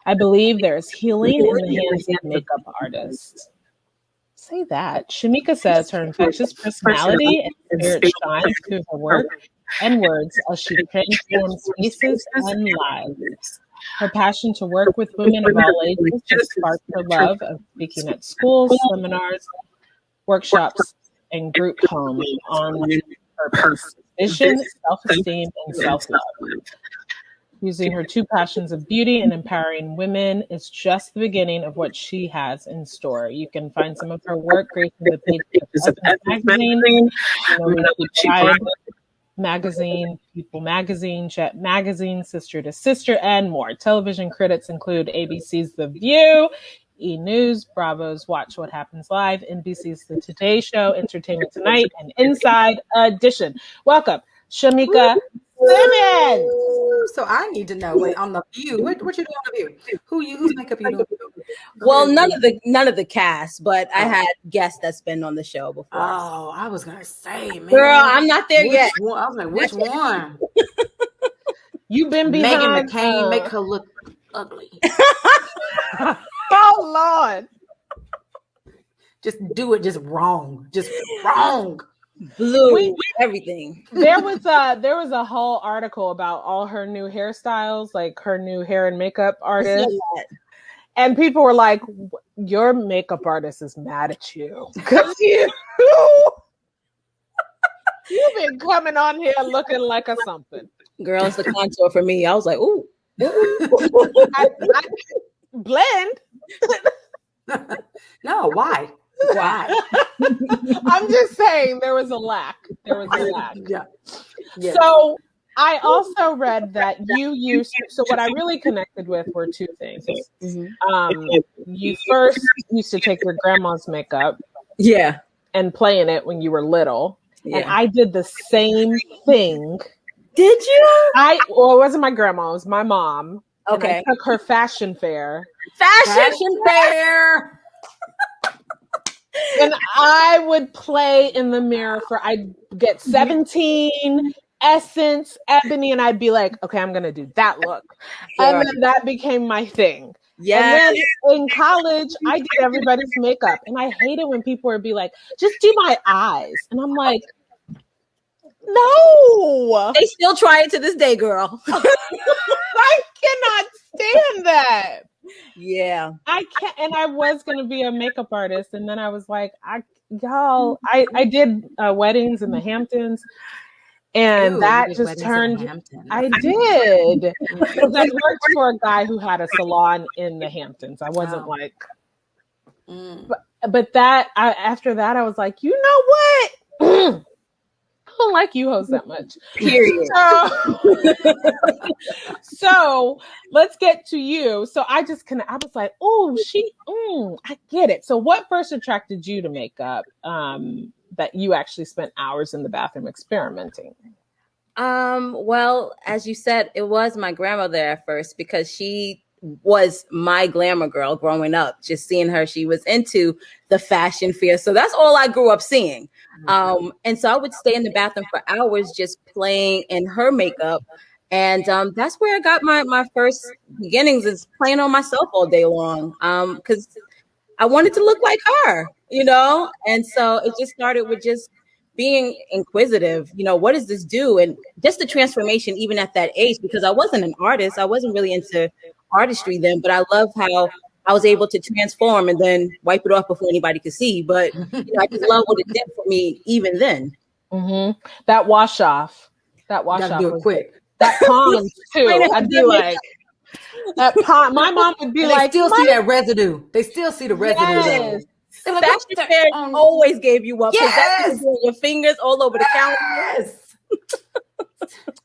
I believe there is healing in the hands of makeup artists. Say that. Shameika says her infectious personality and spirit shine through her work and words as she transforms faces and lives. Her passion to work with women of all ages has sparked her love of speaking at schools, seminars, workshops, and group homes on purpose, vision, self-esteem, and self-love. Using her two passions of beauty and empowering women is just the beginning of what she has in store. You can find some of her work gracing the pages of Essence Magazine, Pride Magazine, People Magazine, Jet Magazine, Sister to Sister, and more. Television critics include ABC's The View, E! News, Bravo's Watch What Happens Live, NBC's The Today Show, Entertainment Tonight, and Inside Edition. Welcome, Shameika Simmons. So I need to know. Wait, on The View, what you doing on The View? Whose makeup you doing? Well, none of the cast, but I had guests that's been on the show before. Oh, I was gonna say, man, girl, I'm not there yet. I was like, which one? You've been behind Meghan McCain, make her look ugly. Oh Lord! Just do it, just wrong. Blue, everything. There was a whole article about all her new hairstyles, like her new hair and makeup artist. And people were like, your makeup artist is mad at you. Because you've been coming on here looking like a something. Girl, it's the contour for me. I was like, ooh. I blend. No, why? I'm just saying there was a lack. Yeah. So I also read that you used, so what I really connected with were two things. You first used to take your grandma's makeup and play in it when you were little. And I did the same thing. Did you? Well, it wasn't my grandma, it was my mom. Okay. And I took her fashion fair. Fashion fair. And I would play in the mirror I'd get 17, Essence, Ebony, and I'd be like, okay, I'm going to do that look. And then that became my thing. Yeah. And then in college, I did everybody's makeup. And I hated when people would be like, just do my eyes. And I'm like, no. They still try it to this day, girl. I cannot stand that. Yeah. I can't. And I was going to be a makeup artist. And then I was like, I did weddings in the Hamptons. And that just turned. I did. Because I worked for a guy who had a salon in the Hamptons. I wasn't like. But that after that, I was like, you know what? I don't like you hoes that much. Period. So let's get to you. So I was like, oh, I get it. So what first attracted you to makeup? That you actually spent hours in the bathroom experimenting? Well, as you said, it was my grandmother at first because she was my glamour girl growing up. Just seeing her, she was into the fashion fair. So that's all I grew up seeing. And so I would stay in the bathroom for hours just playing in her makeup. And that's where I got my first beginnings, is playing on myself all day long. Because I wanted to look like her, and so it just started with just being inquisitive, what does this do? And just the transformation, even at that age, because I wasn't an artist. I wasn't really into artistry then, but I love how I was able to transform and then wipe it off before anybody could see. But I just love what it did for me even then. Mm-hmm. That wash off. Do it quick. that pond too. I'd be like, that pond. My mom would be like, still see that residue. They still see the residue. Yes. They're like, fashion fair always gave you up. Yes. Your fingers all over the counter. Yes.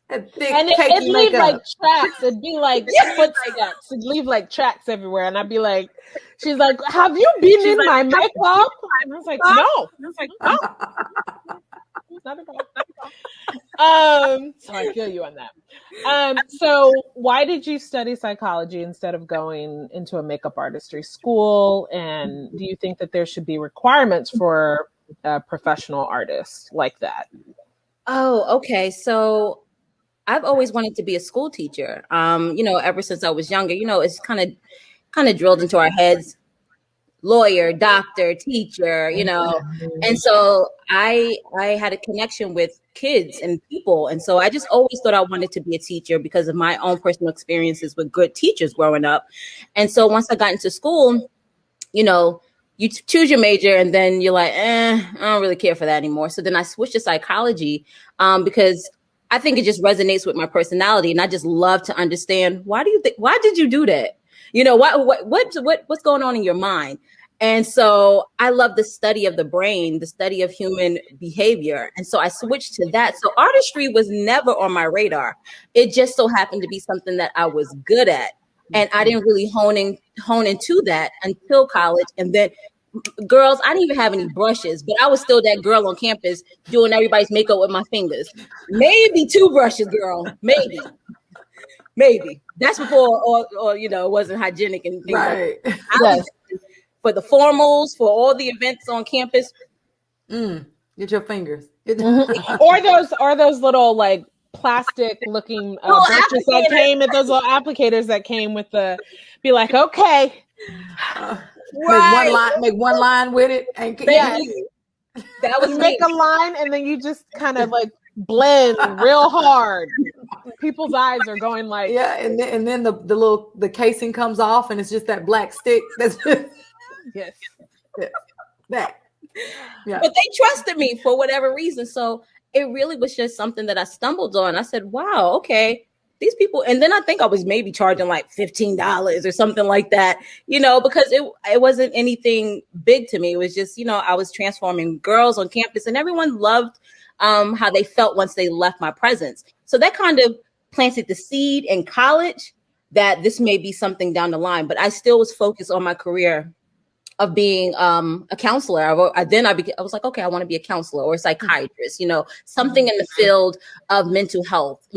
And it'd leave like tracks. It'd be like footsteps. It'd leave like tracks everywhere. And I'd be like, she's like, have you been in my makeup? And I was like, no. I was like, no. Not at all. So I feel you on that. So why did you study psychology instead of going into a makeup artistry school? And do you think that there should be requirements for professional artists like that? Oh, okay. So I've always wanted to be a school teacher. Ever since I was younger, it's kind of drilled into our heads, lawyer, doctor, teacher, And so I had a connection with kids and people. And so I just always thought I wanted to be a teacher because of my own personal experiences with good teachers growing up. And so once I got into school, you choose your major and then you're like, I don't really care for that anymore. So then I switched to psychology because I think it just resonates with my personality. And I just love to understand, why did you do that? What's going on in your mind? And so I love the study of the brain, the study of human behavior. And so I switched to that. So artistry was never on my radar. It just so happened to be something that I was good at. And I didn't really hone into that until college. And then, girls, I didn't even have any brushes, but I was still that girl on campus doing everybody's makeup with my fingers. Maybe 2 brushes, girl. Maybe. That's before, or it wasn't hygienic and things right. Like that. For the formals, for all the events on campus. Get your fingers. or those little like plastic looking brushes that came with those little applicators that came with the, be like, okay. Make one line with it. And that was make a line and then you just kind of like blend real hard. People's eyes are going like, and then the casing comes off and it's just that black stick. That's yes. That. Yeah. But they trusted me for whatever reason. So it really was just something that I stumbled on. I said, wow, okay, these people. And then I think I was maybe charging like $15 or something like that, because it wasn't anything big to me. It was just, I was transforming girls on campus and everyone loved how they felt once they left my presence. So that kind of planted the seed in college that this may be something down the line, but I still was focused on my career of being a counselor. I was like, okay, I want to be a counselor or a psychiatrist, something in the field of mental health,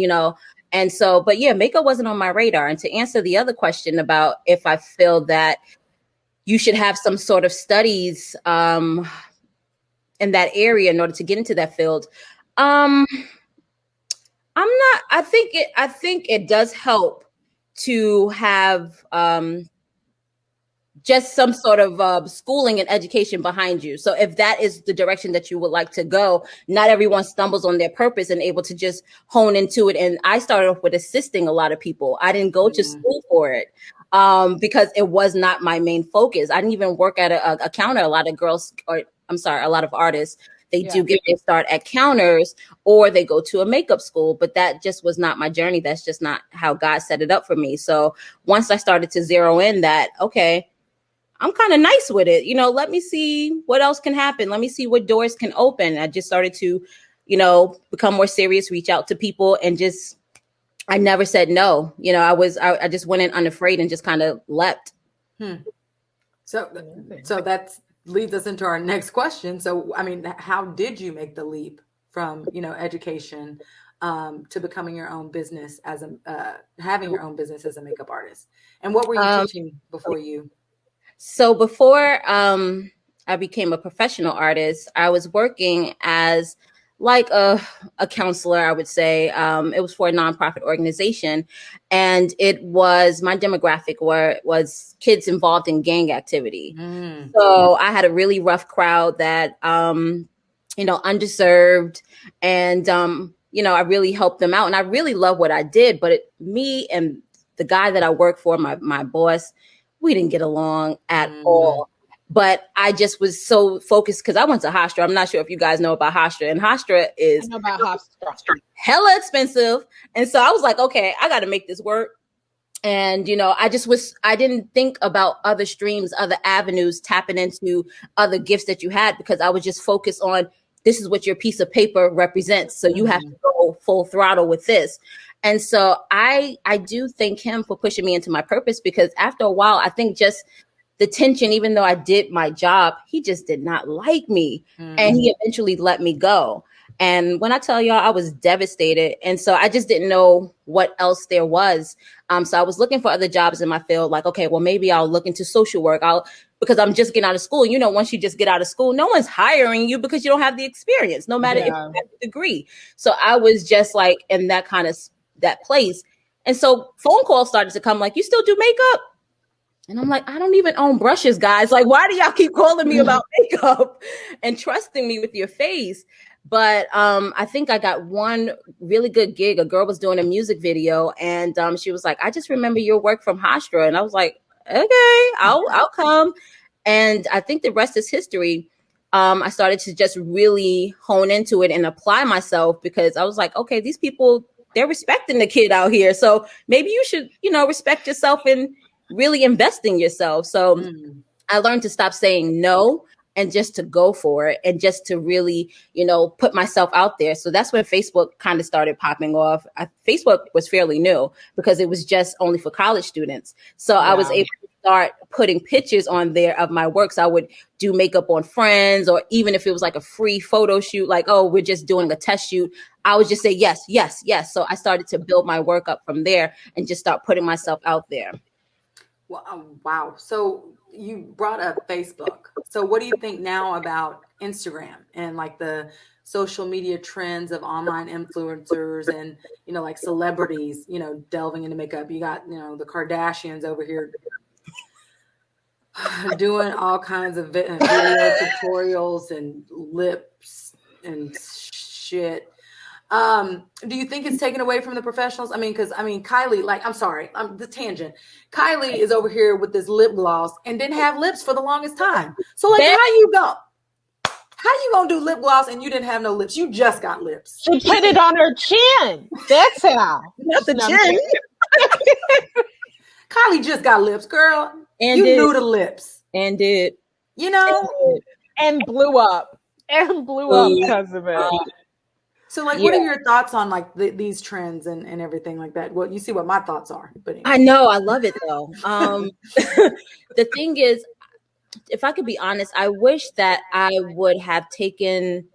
And so, but yeah, makeup wasn't on my radar. And to answer the other question about if I feel that you should have some sort of studies in that area in order to get into that field, I'm not. I think it does help to have just some sort of schooling and education behind you. So if that is the direction that you would like to go, not everyone stumbles on their purpose and able to just hone into it. And I started off with assisting a lot of people. I didn't go to school for it because it was not my main focus. I didn't even work at a counter. A lot of artists, they do get their start at counters or they go to a makeup school, but that just was not my journey. That's just not how God set it up for me. So once I started to zero in that, okay, I'm kind of nice with it. Let me see what else can happen. Let me see what doors can open. I just started to, become more serious, reach out to people and I never said no. I just went in unafraid and just kind of leapt. So that leads us into our next question. So, I mean, how did you make the leap from, education to becoming your own business as having your own business as a makeup artist? And what were you teaching before you? So before I became a professional artist, I was working as like a counselor, I would say. It was for a nonprofit organization. And it was my demographic was kids involved in gang activity. So I had a really rough crowd that, underserved. And, I really helped them out. And I really love what I did. But me and the guy that I worked for, my boss, we didn't get along at all. But I just was so focused because I went to Hofstra. I'm not sure if you guys know about Hofstra, and Hofstra is hella expensive. And so I was like, okay, I got to make this work. And, I didn't think about other streams, other avenues, tapping into other gifts that you had, because I was just focused on, this is what your piece of paper represents. So you have to go full throttle with this. And so I do thank him for pushing me into my purpose, because after a while, I think just the tension, even though I did my job, he just did not like me. And he eventually let me go. And when I tell y'all, I was devastated. And so I just didn't know what else there was. So I was looking for other jobs in my field, like, okay, well, maybe I'll look into social work. Because I'm just getting out of school. Once you just get out of school, no one's hiring you because you don't have the experience, no matter if you have a degree. So I was just like in that place. And so phone calls started to come, like, you still do makeup? And I'm like, I don't even own brushes, guys. Like, why do y'all keep calling me about makeup and trusting me with your face? But I think I got one really good gig. A girl was doing a music video, and she was like, I just remember your work from Hofstra. And I was like, okay, I'll come. And I think the rest is history. I started to just really hone into it and apply myself, because I was like, okay, these people, they're respecting the kid out here. So maybe you should, respect yourself and really invest in yourself. So I learned to stop saying no and just to go for it, and just to really, put myself out there. So that's when Facebook kind of started popping off. Facebook was fairly new because it was just only for college students. So I was able to start putting pictures on there of my works. I would do makeup on friends, or even if it was like a free photo shoot, like, oh, we're just doing a test shoot, I would just say yes, yes, yes. So I started to build my work up from there and just start putting myself out there. Well, wow. So you brought up Facebook. So what do you think now about Instagram and like the social media trends of online influencers and, like celebrities, delving into makeup? You got, the Kardashians over here doing all kinds of video tutorials and lips and shit. Do you think it's taken away from the professionals? Because Kylie, like, I'm sorry, the tangent. Kylie is over here with this lip gloss and didn't have lips for the longest time. So, like, how you gonna do lip gloss and you didn't have no lips? You just got lips. She put it on her chin. That's how. Not the chin. Kylie just got lips, girl. And you knew the lips. And did. And blew up. And blew up because of it. So, like, what are your thoughts on like these trends and everything like that? Well, you see what my thoughts are. But anyway. I know, I love it though. The thing is, if I could be honest, I wish that I would have taken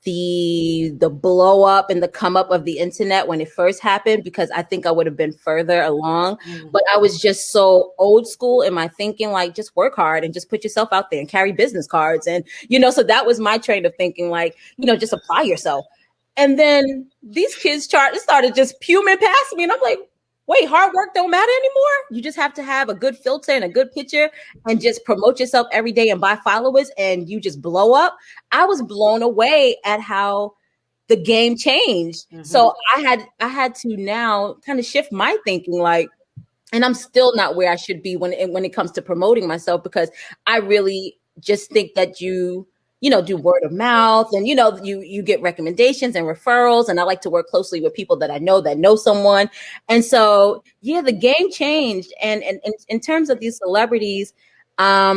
the blow up and the come up of the internet when it first happened, because I think I would have been further along. But I was just so old school in my thinking, like, just work hard and just put yourself out there and carry business cards. And, so that was my train of thinking, like, just apply yourself. And then these kids started just puming past me. And I'm like, wait, hard work don't matter anymore? You just have to have a good filter and a good picture and just promote yourself every day and buy followers and you just blow up. I was blown away at how the game changed. So I had to now kind of shift my thinking, like, and I'm still not where I should be when it comes to promoting myself, because I really just think that you do word of mouth and, you get recommendations and referrals. And I like to work closely with people that I know that know someone. And so, the game changed. And in terms of these celebrities, I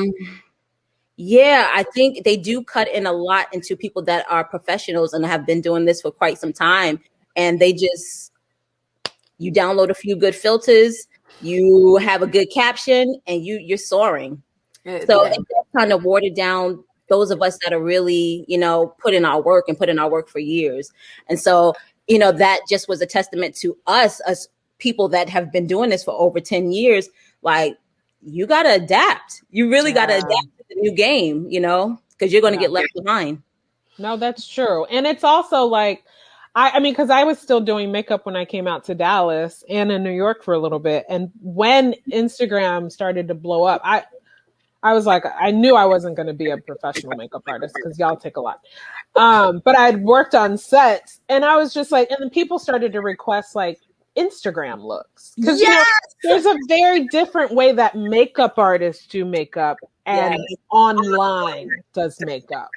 think they do cut in a lot into people that are professionals and have been doing this for quite some time. And you download a few good filters, you have a good caption, and you're soaring. So it kind of watered down those of us that are really, put in our work for years. And so, that just was a testament to us as people that have been doing this for over 10 years. Like, you got to adapt. You really got to adapt to the new game, because you're going to get left behind. No, that's true. And it's also like, because I was still doing makeup when I came out to Dallas and in New York for a little bit. And when Instagram started to blow up, I was like, I knew I wasn't going to be a professional makeup artist because y'all take a lot. But I'd worked on sets and I was just like, and then people started to request like Instagram looks. Because there's a very different way that makeup artists do makeup and online does makeup.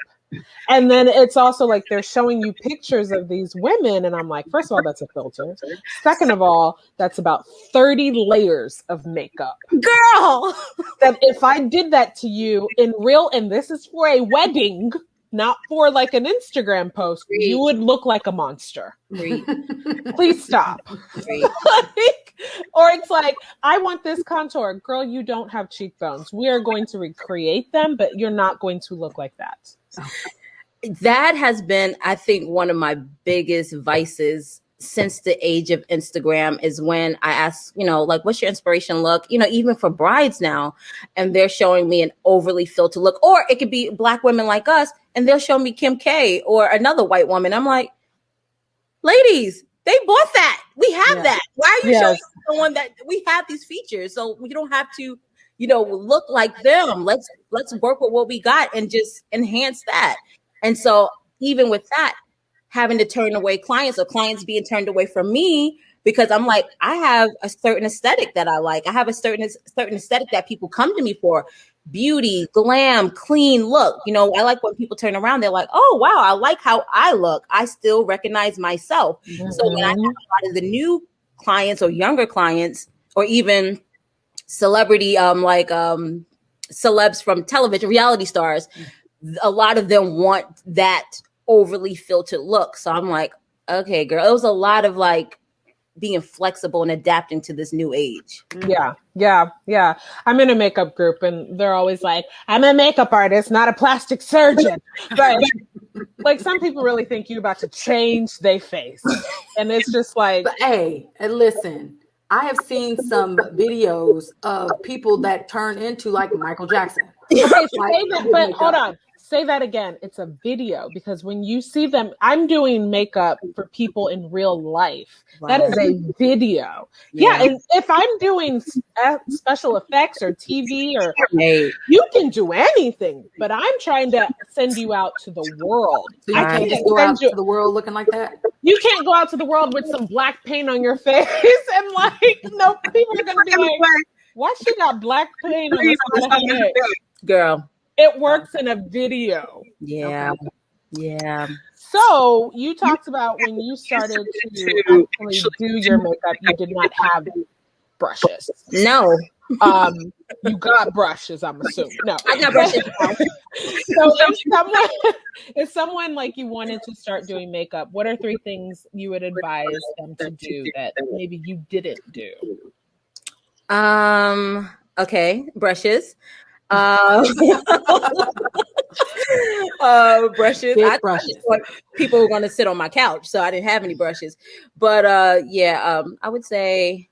And then it's also like they're showing you pictures of these women. And I'm like, first of all, that's a filter. Second of all, that's about 30 layers of makeup. Girl! That if I did that to you in real, and this is for a wedding, not for like an Instagram post, you would look like a monster. Please stop. Like, or it's like, I want this contour. Girl, you don't have cheekbones. We are going to recreate them, but you're not going to look like that. That has been, I think, one of my biggest vices since the age of Instagram is when I ask, like, what's your inspiration look? Even for brides now, and they're showing me an overly filtered look, or it could be Black women like us, and they'll show me Kim K or another white woman. I'm like, ladies, they bought that. We have that. Why are you showing someone that we have these features? So we don't have to, look like them. Let's work with what we got and just enhance that. And so even with that, having to turn away clients or clients being turned away from me because I'm like, I have a certain aesthetic that I like. I have a certain aesthetic that people come to me for. Beauty, glam, clean look. I like when people turn around, they're like, oh, wow, I like how I look. I still recognize myself. Mm-hmm. So when I have a lot of the new clients or younger clients or even celebrity, celebs from television, reality stars, a lot of them want that overly filtered look. So I'm like, okay, girl, it was a lot of like being flexible and adapting to this new age. Yeah. I'm in a makeup group and they're always like, I'm a makeup artist, not a plastic surgeon. But like some people really think you're about to change their face. And it's just like, but hey, listen, I have seen some videos of people that turn into like Michael Jackson. Okay, say that, but hold on. Say that again. It's a video because when you see them, I'm doing makeup for people in real life. Wow. That is a video. Yeah. And if I'm doing special effects or TV or you can do anything, but I'm trying to send you out to the world. So you can't just go out to the world looking like that? You can't go out to the world with some black paint on your face and like, people are going to be like, why she got black paint on the side of her head? Girl. It works in a video. Yeah. Okay. Yeah. So you talked about when you started to actually do your makeup, you did not have brushes. No. You got brushes, I'm assuming. No. I got brushes. So if someone like you wanted to start doing makeup, what are 3 things you would advise them to do that maybe you didn't do? Okay, brushes. Brushes. I thought people were going to sit on my couch, so I didn't have any brushes. But I would say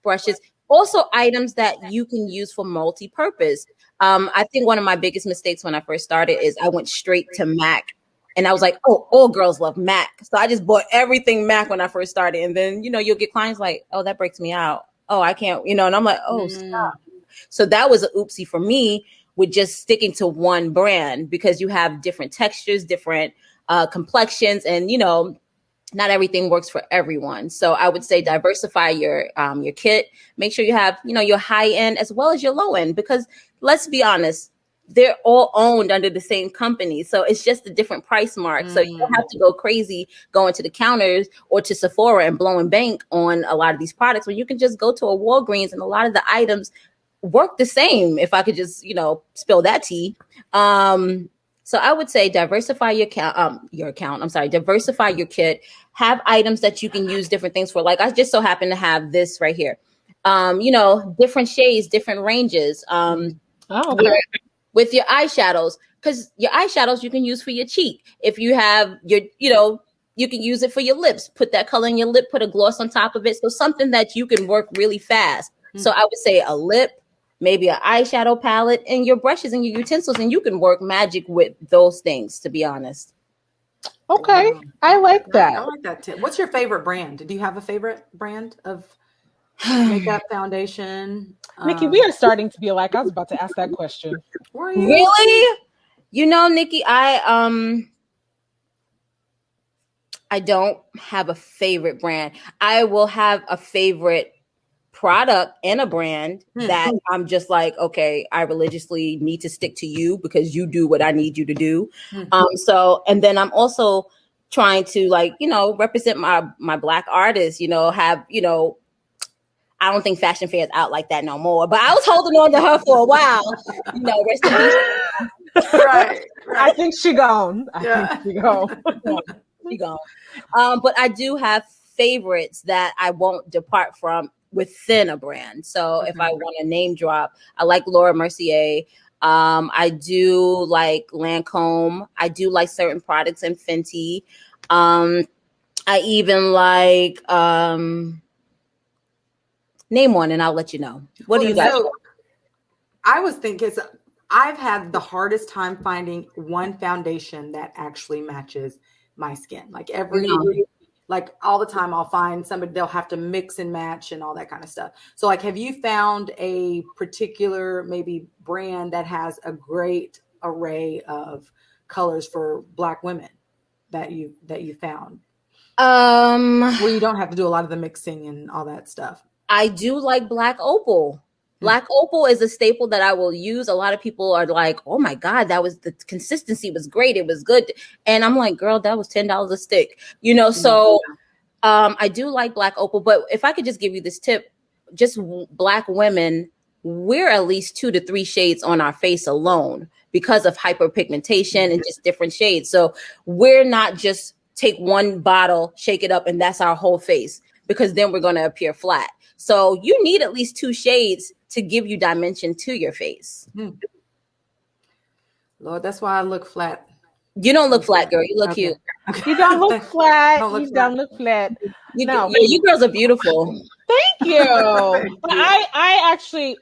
brushes. Also, items that you can use for multi-purpose. I think one of my biggest mistakes when I first started is I went straight to MAC. And I was like, oh, all girls love MAC. So I just bought everything MAC when I first started. And then, you'll get clients like, oh, that breaks me out. Oh, I can't, and I'm like, oh, stop. So that was an oopsie for me with just sticking to one brand because you have different textures, different complexions, and, not everything works for everyone. So I would say diversify your kit. Make sure you have, your high end as well as your low end, because let's be honest, they're all owned under the same company. So it's just a different price mark. So you don't have to go crazy going to the counters or to Sephora and blowing bank on a lot of these products when you can just go to a Walgreens and a lot of the items work the same. If I could just, spill that tea. So I would say diversify diversify your kit, have items that you can use different things for. Like I just so happen to have this right here. Different shades, different ranges. With your eyeshadows, because your eyeshadows you can use for your cheek. If you have your, you can use it for your lips. Put that color in your lip, put a gloss on top of it. So something that you can work really fast. So I would say a lip, maybe an eyeshadow palette, and your brushes and your utensils, and you can work magic with those things, to be honest. Okay. I like that. I like that too. What's your favorite brand? Do you have a favorite brand of makeup foundation? Nikki, we are starting to be like, I was about to ask that question. Really? Nikki, I don't have a favorite brand. I will have a favorite product and a brand that I'm just like, okay, I religiously need to stick to you because you do what I need you to do. So, and then I'm also trying to like, represent my Black artists, have, I don't think Fashion Fair is out like that no more, but I was holding on to her for a while, rest in peace. Right. I think she gone. She gone. But I do have favorites that I won't depart from within a brand. So if I want to name drop, I like Laura Mercier. I do like Lancome. I do like certain products in Fenty. I even like name one and I'll let you know. What do you guys? So I was thinking, I've had the hardest time finding one foundation that actually matches my skin. Like like all the time I'll find somebody, they'll have to mix and match and all that kind of stuff. So like, have you found a particular maybe brand that has a great array of colors for Black women that you found? Where you don't have to do a lot of the mixing and all that stuff. I do like Black Opal. Black Opal is a staple that I will use. A lot of people are like, oh my God, the consistency was great. It was good. And I'm like, girl, that was $10 a stick, so I do like Black Opal. But if I could just give you this tip, just Black women, we're at least 2 to 3 shades on our face alone because of hyperpigmentation and just different shades. So we're not just take one bottle, shake it up, and that's our whole face, because then we're going to appear flat. So you need at least 2 shades to give you dimension to your face. Lord, that's why I look flat. You don't look flat, girl. You look cute. You don't look flat. You don't look flat. No, you girls are beautiful. Thank you. But I actually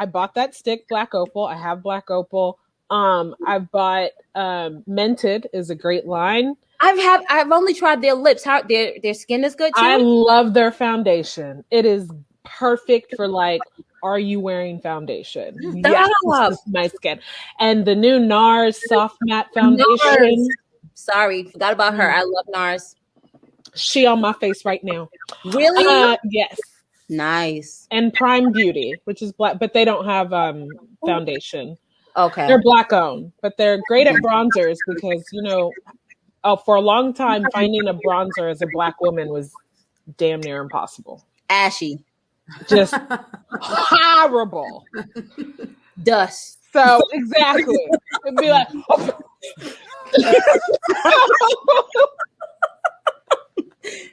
bought that stick, Black Opal. I have Black Opal. I bought Mented is a great line. I've only tried their lips. How their skin is good too. I love their foundation. It is perfect for like, are you wearing foundation? Yes, my skin. And the new NARS Soft Matte Foundation. NARS. Sorry, forgot about her. I love NARS. She on my face right now. Really? Yes. Nice. And Prime Beauty, which is Black, but they don't have foundation. Okay. They're Black owned, but they're great at bronzers because, for a long time, finding a bronzer as a Black woman was damn near impossible. Ashy. Just horrible. Dust. So, exactly. It'd be like, oh.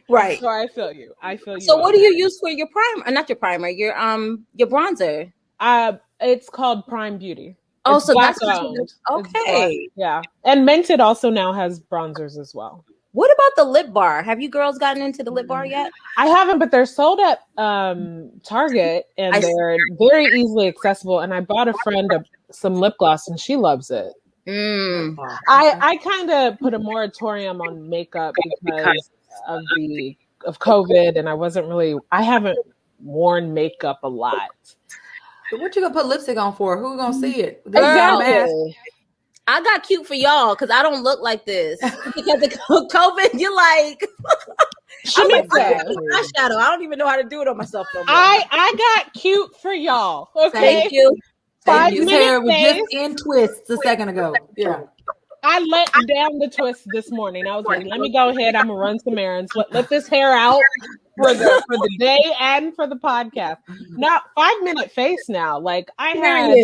Right. So I feel you. So what do you use for your primer? Not your primer, your bronzer. It's called Prime Beauty. Oh, it's so Black that's owned. okay. Yeah. And Mented also now has bronzers as well. What about the lip bar? Have you girls gotten into the lip bar yet? I haven't, but they're sold at Target and they're very easily accessible. And I bought a friend some lip gloss and she loves it. I kind of put a moratorium on makeup because of COVID, and I haven't worn makeup a lot. What you gonna put lipstick on for? Who gonna see it? Exactly. I got cute for y'all because I don't look like this. Because of COVID, you're like, I'm like eyeshadow. I don't even know how to do it on myself no more. I got cute for y'all. Okay. Thank you. 5 minutes. Hair was just in twists a second ago. Yeah. I let down the twist this morning. I was like, let me go ahead. I'm gonna run some errands. Let this hair out for the day and for the podcast. Now, 5-minute face now. Like I had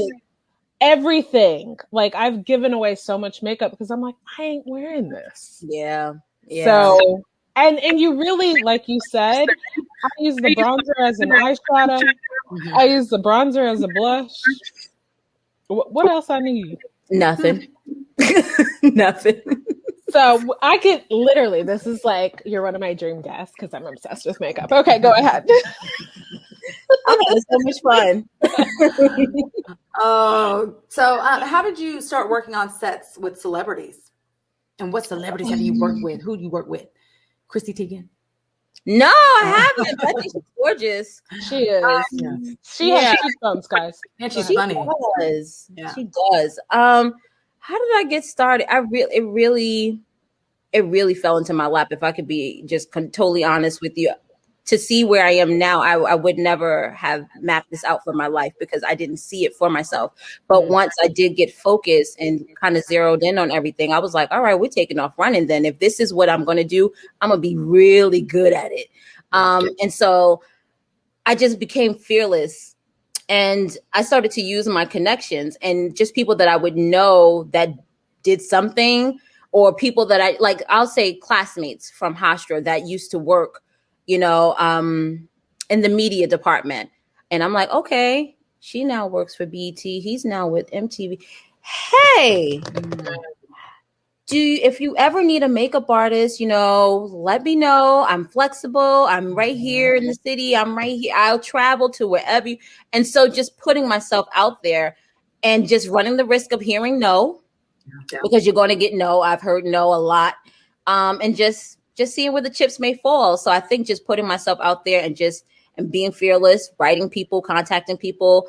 everything. Like I've given away so much makeup because I'm like, I ain't wearing this. Yeah. So and you really, like you said, I use the bronzer as an eyeshadow. I use the bronzer as a blush. What else I need? Nothing. Nothing. So I could literally, this is like, you're one of my dream guests because I'm obsessed with makeup. Okay, go ahead. It's so much fun. So how did you start working on sets with celebrities? And what celebrities have you worked with? Who do you work with? Chrissy Teigen? No, I haven't. I think she's gorgeous. She is. She has cheekbones, guys. And she's funny. She does. How did I get started? It really fell into my lap. If I could be just totally honest with you, to see where I am now, I would never have mapped this out for my life because I didn't see it for myself. But once I did get focused and kind of zeroed in on everything, I was like, all right, we're taking off running then. If this is what I'm going to do, I'm going to be really good at it. And so I just became fearless. And I started to use my connections and just people that I would know that did something, or people that I like, I'll say classmates from Hofstra that used to work, in the media department. And I'm like, okay, she now works for BET. He's now with MTV. Hey, if you ever need a makeup artist, let me know. I'm flexible. I'm right here in the city. I'm right here. I'll travel to wherever and so just putting myself out there and just running the risk of hearing no, because you're going to get no. I've heard no a lot. And just seeing where the chips may fall. So I think just putting myself out there and being fearless, writing people, contacting people,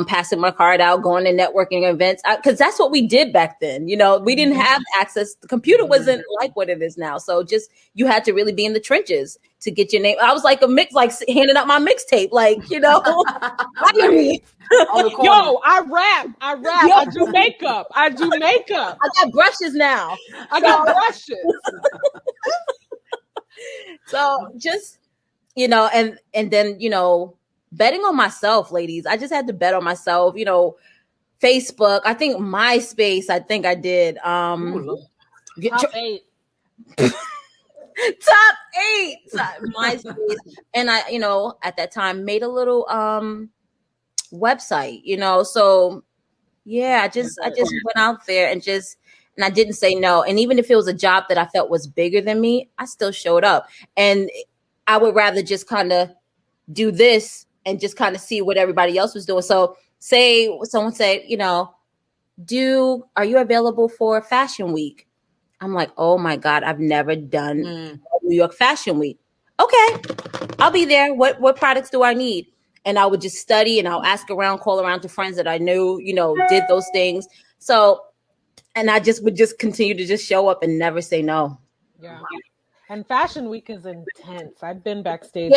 passing my card out, going to networking events, because that's what we did back then. We didn't have access. The computer wasn't like what it is now. So just, you had to really be in the trenches to get your name. I was like a mix, like handing out my mixtape, like, Yo, I rap. I do makeup. I got brushes now. I got brushes. So just, and then, betting on myself, ladies. I just had to bet on myself, Facebook. I think MySpace, I did. Top 8. Top 8. MySpace. And I, at that time made a little website, so yeah, I just went out there and I didn't say no. And even if it was a job that I felt was bigger than me, I still showed up. And I would rather just kind of do this and just kind of see what everybody else was doing. So someone say, are you available for Fashion Week? I'm like, oh my God, I've never done New York Fashion Week. Okay, I'll be there. What products do I need? And I would just study and I'll ask around, call around to friends that I knew, did those things. So, and I would continue to just show up and never say no. Yeah. And Fashion Week is intense. I've been backstage.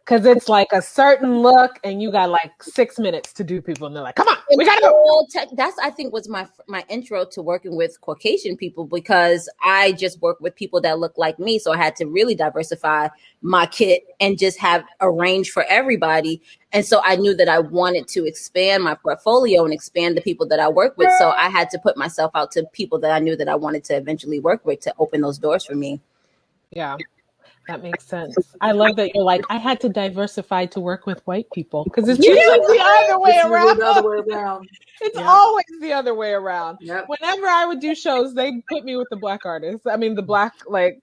Because it's like a certain look and you got like 6 minutes to do people. And they're like, come on, we got to go. That's, I think, was my intro to working with Caucasian people, because I just work with people that look like me. So I had to really diversify my kit and just have a range for everybody. And so I knew that I wanted to expand my portfolio and expand the people that I work with. So I had to put myself out to people that I knew that I wanted to eventually work with to open those doors for me. Yeah. That makes sense. I love that you're like, I had to diversify to work with white people, because it's usually the other way around. It's always the other way around. Yep. Whenever I would do shows, they put me with the black artists. I mean, the black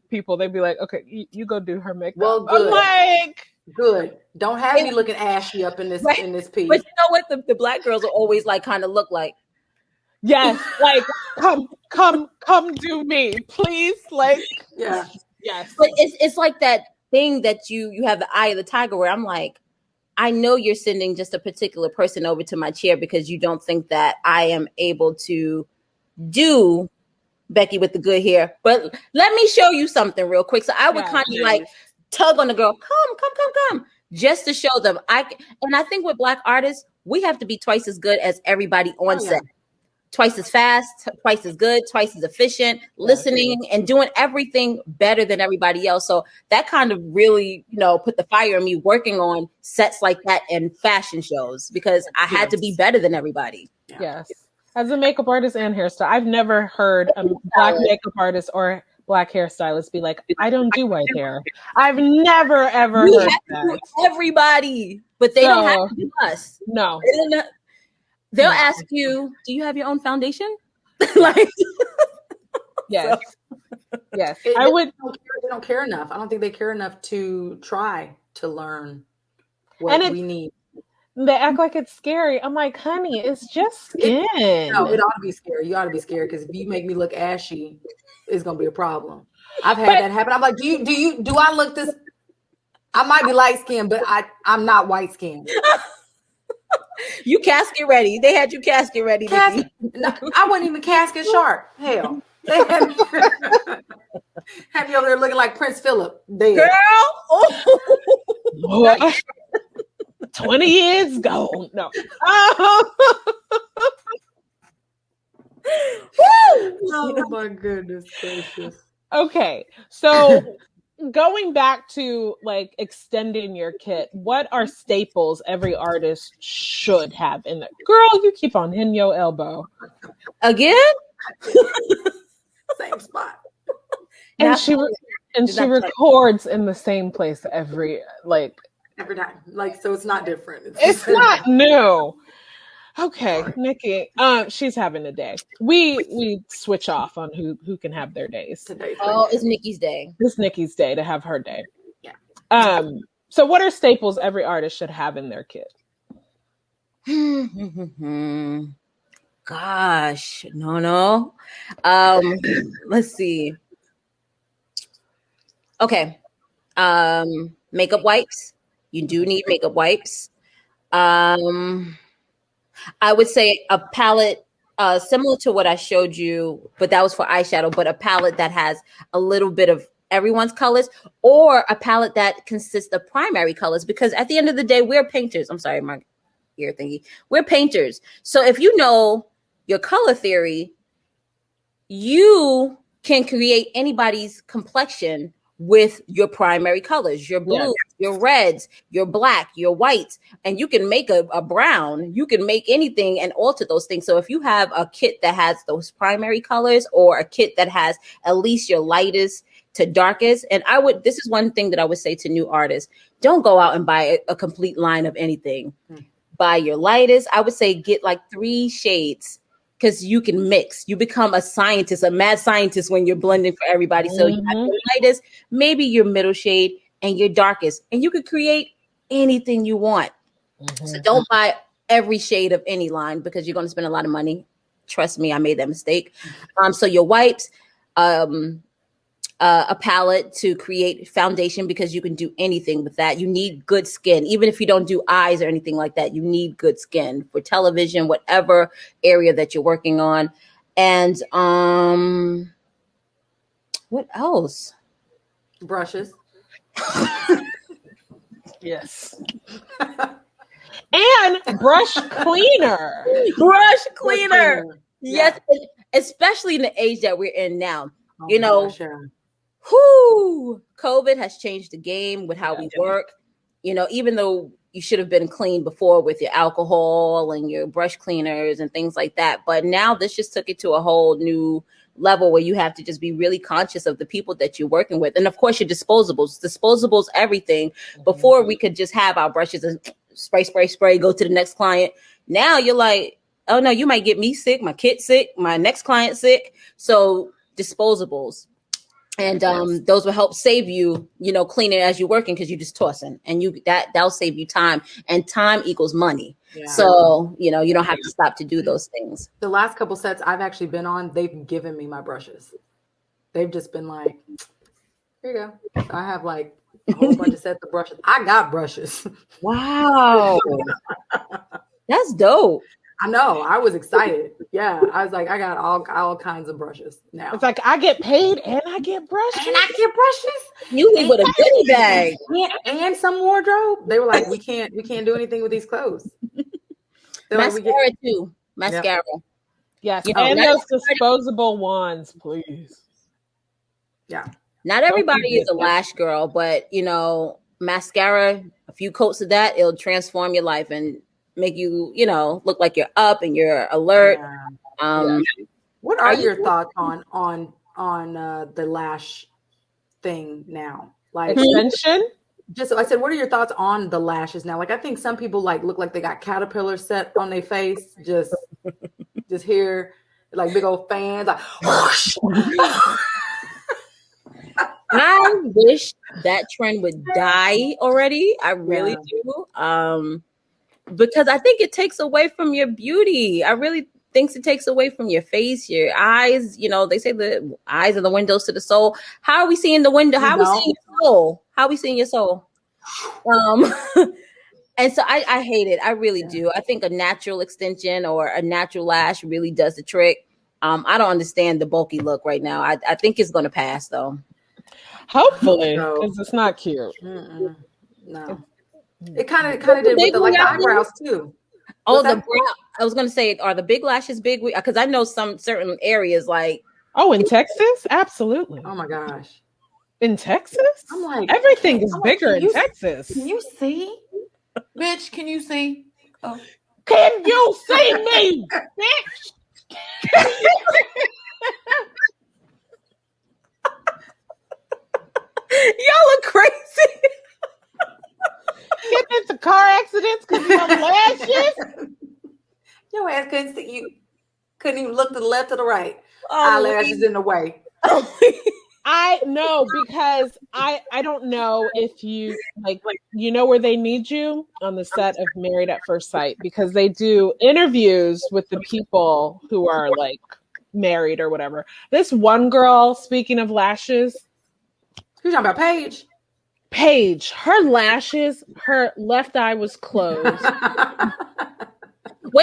people. They'd be like, okay, you go do her makeup. Well, good. I'm like, good. Don't have me looking ashy up in this in this piece. But you know what? The black girls will always like kind of look like. Yes, like come do me, please. Like, yeah. Yes. But it's like that thing that you have the eye of the tiger, where I'm like, I know you're sending just a particular person over to my chair because you don't think that I am able to do Becky with the good hair. But let me show you something real quick. So I would kind of like tug on the girl, come, just to show them. I think with black artists, we have to be twice as good as everybody on set. Twice as fast, twice as good, twice as efficient, listening and doing everything better than everybody else. So that kind of really, put the fire in me working on sets like that and fashion shows, because I had to be better than everybody. Yes. As a makeup artist and hairstylist, I've never heard a black makeup artist or black hairstylist be like, I don't do white hair. I've never, ever heard that. Everybody, but they don't have to do us. No. They'll ask you, do you have your own foundation? Like, yes. Yes. They don't care enough. I don't think they care enough to try to learn what we need. They act like it's scary. I'm like, honey, it's just skin. No, it ought to be scary. You ought to be scared, because if you make me look ashy, it's gonna be a problem. I've had that happen. I'm like, do I look this? I might be light skinned, but I'm not white skinned. You casket ready. They had you casket ready. No, I wasn't even casket sharp. Hell. Have you over there looking like Prince Philip? Dead. Girl. Boy, 20 years gone. No. Oh my goodness gracious. Okay, so going back to like extending your kit, what are staples every artist should have in there? Girl, you keep on hitting your elbow again. Same spot. And she records in the same place every time. Like, so it's not different. It's not new. Okay, Nikki. She's having a day. We switch off on who can have their days. Today's it's Nikki's day. It's Nikki's day to have her day. Yeah. So what are staples every artist should have in their kit? Gosh, no. Let's see. Okay. Makeup wipes. You do need makeup wipes. I would say a palette similar to what I showed you, but that was for eyeshadow, but a palette that has a little bit of everyone's colors, or a palette that consists of primary colors, because at the end of the day, we're painters. I'm sorry, my ear thingy. We're painters. So if you know your color theory, you can create anybody's complexion with your primary colors, your blues, your reds, your black, your whites, and you can make a brown. You can make anything and alter those things. So if you have a kit that has those primary colors, or a kit that has at least your lightest to darkest, and this is one thing that I would say to new artists: don't go out and buy a complete line of anything. Buy your lightest. I would say get like 3 shades, because you can mix. You become a scientist, a mad scientist, when you're blending for everybody. So you have your lightest, maybe your middle shade, and your darkest, and you could create anything you want. So don't buy every shade of any line, because you're going to spend a lot of money. Trust me, I made that mistake. So your wipes, a palette to create foundation, because you can do anything with that. You need good skin. Even if you don't do eyes or anything like that, you need good skin for television, whatever area that you're working on. And what else? Brushes. Yes. And brush cleaner. Brush cleaner. Yes, especially in the age that we're in now. COVID has changed the game with how we work. Even though you should have been clean before with your alcohol and your brush cleaners and things like that, but now this just took it to a whole new level where you have to just be really conscious of the people that you're working with. And of course, your disposables, everything. Before, we could just have our brushes and spray, go to the next client. Now you're like, oh no, you might get me sick, my kid sick, my next client sick. So disposables. And those will help save you, cleaning as you're working, because you're just tossing, and that'll save you time, and time equals money. Yeah. So, you don't have to stop to do those things. The last couple sets I've actually been on, they've given me my brushes. They've just been like, here you go. So I have like a whole bunch of sets of brushes. I got brushes. Wow. That's dope. I know. I was excited. Yeah. I was like, I got all kinds of brushes now. It's like, I get paid and I get brushes. You leave with a goodie bag. And some wardrobe. They were like, we can't do anything with these clothes. Mascara too. Mascara. Yep. Yes. And those disposable wands, please. Yeah. Not everybody is a lash girl, but mascara, a few coats of that, it'll transform your life and make you, look like you're up and you're alert. What are your thoughts on the lash thing now? Like extension? I said, what are your thoughts on the lashes now? Like, I think some people look like they got caterpillars set on their face, just here, like big old fans, like whoosh. I wish that trend would die already. I really do. Because I think it takes away from your beauty. I really think it takes away from your face, your eyes. They say the eyes are the windows to the soul. How are we seeing the window? How are we seeing your soul? How are we seeing your soul? And so I hate it. I really do. I think a natural extension or a natural lash really does the trick. I don't understand the bulky look right now. I think it's going to pass though. Hopefully, So- because it's not cute. No. It kind of did with the eyebrows too. Oh, the brow. I was gonna say, are the big lashes big? Because I know some certain areas like. Oh, in Texas, absolutely. Oh my gosh. In Texas, I'm like, everything is bigger in Texas. Can you see, bitch? Can you see? Oh. Can you see me, bitch? Y'all look crazy. Get into car accidents because of my lashes. Your ass couldn't see you. Couldn't even look to the left or the right. Oh, Eyelashes in the way. I know, because I don't know if you like you know where they need you on the set of Married at First Sight, because they do interviews with the people who are like married or whatever. This one girl, speaking of lashes, Who's talking about Paige? Paige, her lashes, her left eye was closed. Wait,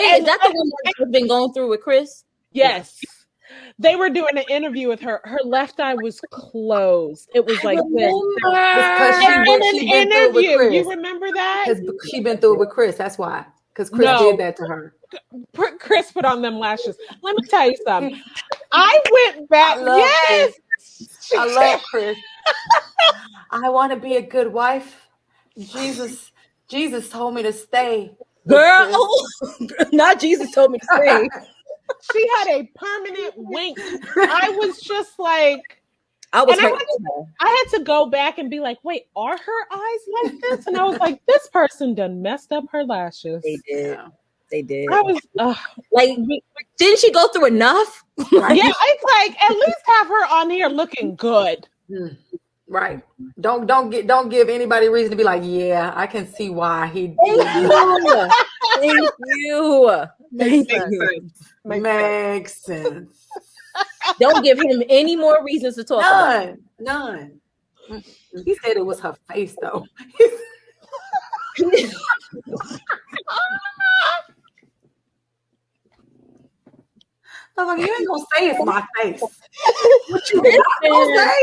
is that the one that's been going through with Chris? Yes. They were doing an interview with her. Her left eye was closed. It was like this. Because she been through it with Chris. You remember that? Because she been through it with Chris. That's why. Because Chris did that to her. Chris put on them lashes. Let me tell you something. I went back. Yes. I love Chris. I want to be a good wife. Jesus told me to stay. Girl, not Jesus told me to stay. She had a permanent wink. I was just like, I had to go back and be like, wait, are her eyes like this? And I was like, this person done messed up her lashes. They did. Yeah. They did. I was like, didn't she go through enough? Right? Yeah, it's like at least have her on here looking good. Right. Don't give anybody reason to be like, yeah, I can see why he did. Thank you. Makes sense. Don't give him any more reasons to talk about. None. He said it was her face though. I'm like, you ain't gonna say it's my face. What you not gonna say?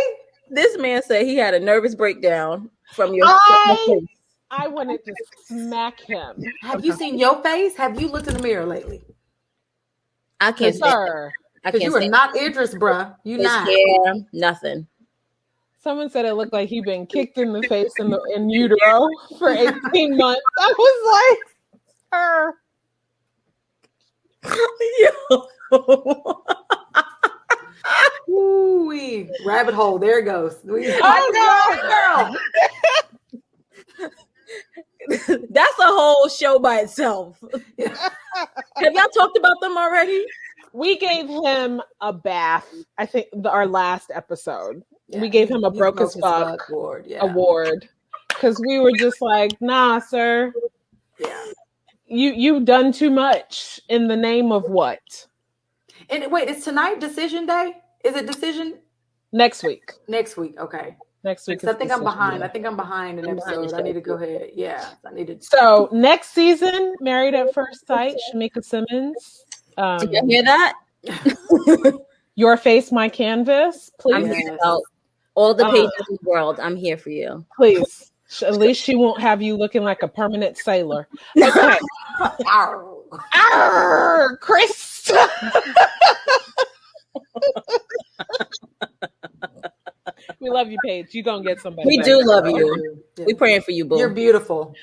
This man said he had a nervous breakdown from your I wanted to smack him. Have you seen your face? Have you looked in the mirror lately? I can't say. Because you are not Idris, bruh. You not. Yeah, nothing. Someone said it looked like he'd been kicked in the face in utero for 18 months. I was like, her. Ooh-wee. Rabbit hole. There it goes. Oh, girl. That's a whole show by itself. Have y'all talked about them already? We gave him a bath. I think our last episode. Yeah, we gave him a broke as fuck award because we were just like, nah, sir. Yeah. You've done too much in the name of what? And wait, is tonight decision day? Is it decision? Next week. Next week. Okay. Next week. I think I'm behind. Day. I think I'm behind an episode. I need to go ahead. Yeah. I needed. So next season, Married at First Sight, Shameika Simmons. Did you hear that? Your Face, My Canvas. Please. All the pages in the world. I'm here for you. Please. At least she won't have you looking like a permanent sailor. Okay. Arr, Chris. We love you, Paige. You're going to get somebody. We do love you. Yeah. We're praying for you, boo. You're beautiful.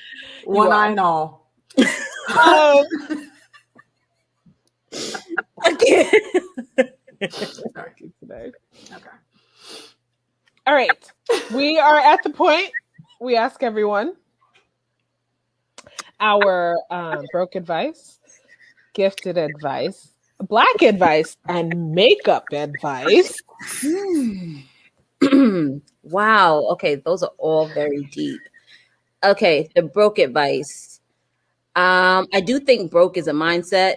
One eye and all. Again. Sorry. Today. Okay. All right. We are at the point we ask everyone our broke advice, gifted advice, black advice, and makeup advice. Wow. Okay. Those are all very deep. Okay. The broke advice. I do think broke is a mindset.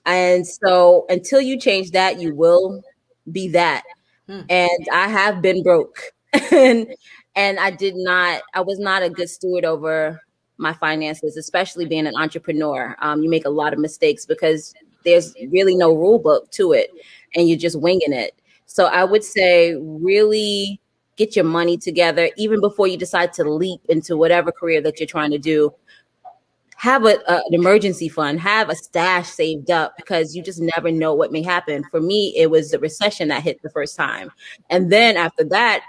And so until you change that, you will be that. And I have been broke. and I was not a good steward over my finances, especially being an entrepreneur. You make a lot of mistakes because there's really no rule book to it and you're just winging it. So I would say really get your money together, even before you decide to leap into whatever career that you're trying to do. Have an emergency fund, have a stash saved up, because you just never know what may happen. For me, it was the recession that hit the first time. And then after that,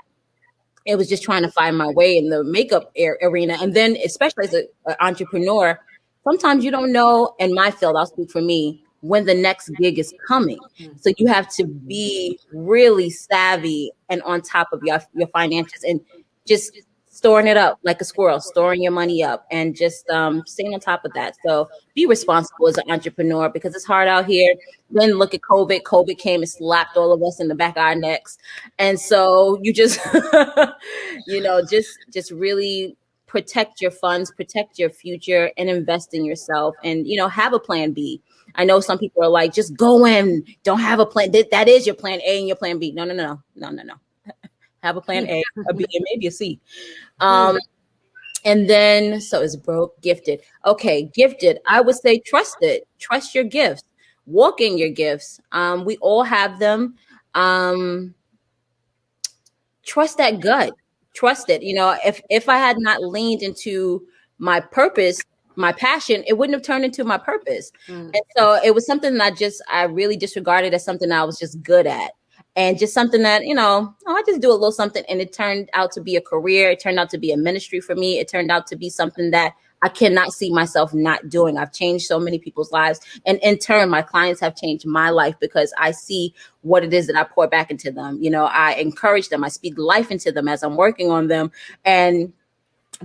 it was just trying to find my way in the makeup arena. And then, especially as an entrepreneur, sometimes you don't know, in my field, I'll speak for me, when the next gig is coming. So you have to be really savvy and on top of your finances, and just storing it up like a squirrel, storing your money up, and just staying on top of that. So be responsible as an entrepreneur, because it's hard out here. Then look at COVID. COVID came and slapped all of us in the back of our necks. And so you just, just really protect your funds, protect your future, and invest in yourself, and, have a plan B. I know some people are like, just go in, don't have a plan. That is your plan A and your plan B. No. Have a plan A, a B, and maybe a C. And then, so it's broke, gifted. Okay, gifted. I would say trust it. Trust your gifts. Walk in your gifts. We all have them. Trust that gut. Trust it. If I had not leaned into my purpose, my passion, it wouldn't have turned into my purpose. And so it was something that I really disregarded as something I was just good at. And just something that, I just do a little something, and it turned out to be a career. It turned out to be a ministry for me. It turned out to be something that I cannot see myself not doing. I've changed so many people's lives. And in turn, my clients have changed my life, because I see what it is that I pour back into them. I encourage them. I speak life into them as I'm working on them. And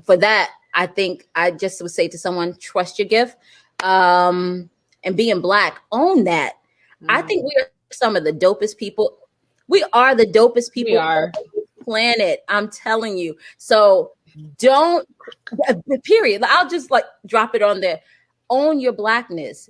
for that, I think I just would say to someone, trust your gift. And being Black, own that. I think we are some of the dopest people. We are the dopest people on the planet. I'm telling you. So don't, period. I'll just drop it on there. Own your Blackness.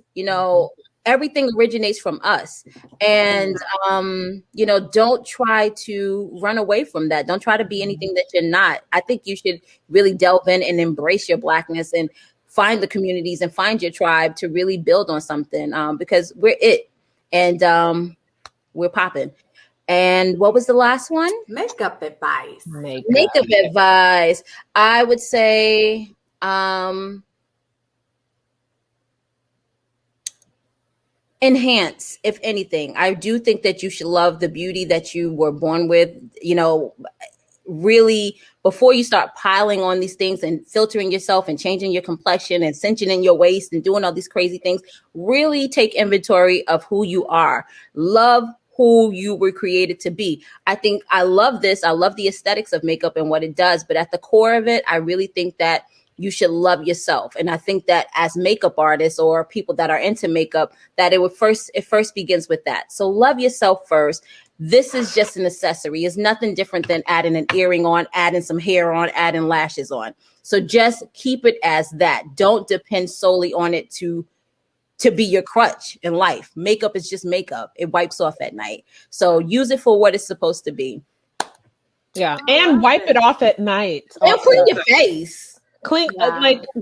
Everything originates from us. And, don't try to run away from that. Don't try to be anything that you're not. I think you should really delve in and embrace your Blackness, and find the communities and find your tribe to really build on something, because we're it. And we're popping. And what was the last one? Makeup advice. Makeup advice. I would say enhance, if anything. I do think that you should love the beauty that you were born with. Really, before you start piling on these things and filtering yourself and changing your complexion and cinching in your waist and doing all these crazy things, really take inventory of who you are. Love who you were created to be. I think I love this. I love the aesthetics of makeup and what it does. But at the core of it, I really think that you should love yourself. And I think that as makeup artists or people that are into makeup, that it first begins with that. So love yourself first. This is just an accessory. It's nothing different than adding an earring on, adding some hair on, adding lashes on. So just keep it as that. Don't depend solely on it to be your crutch in life. Makeup is just makeup. It wipes off at night. So use it for what it's supposed to be. Yeah. And wipe it off at night. And clean your face. Clean,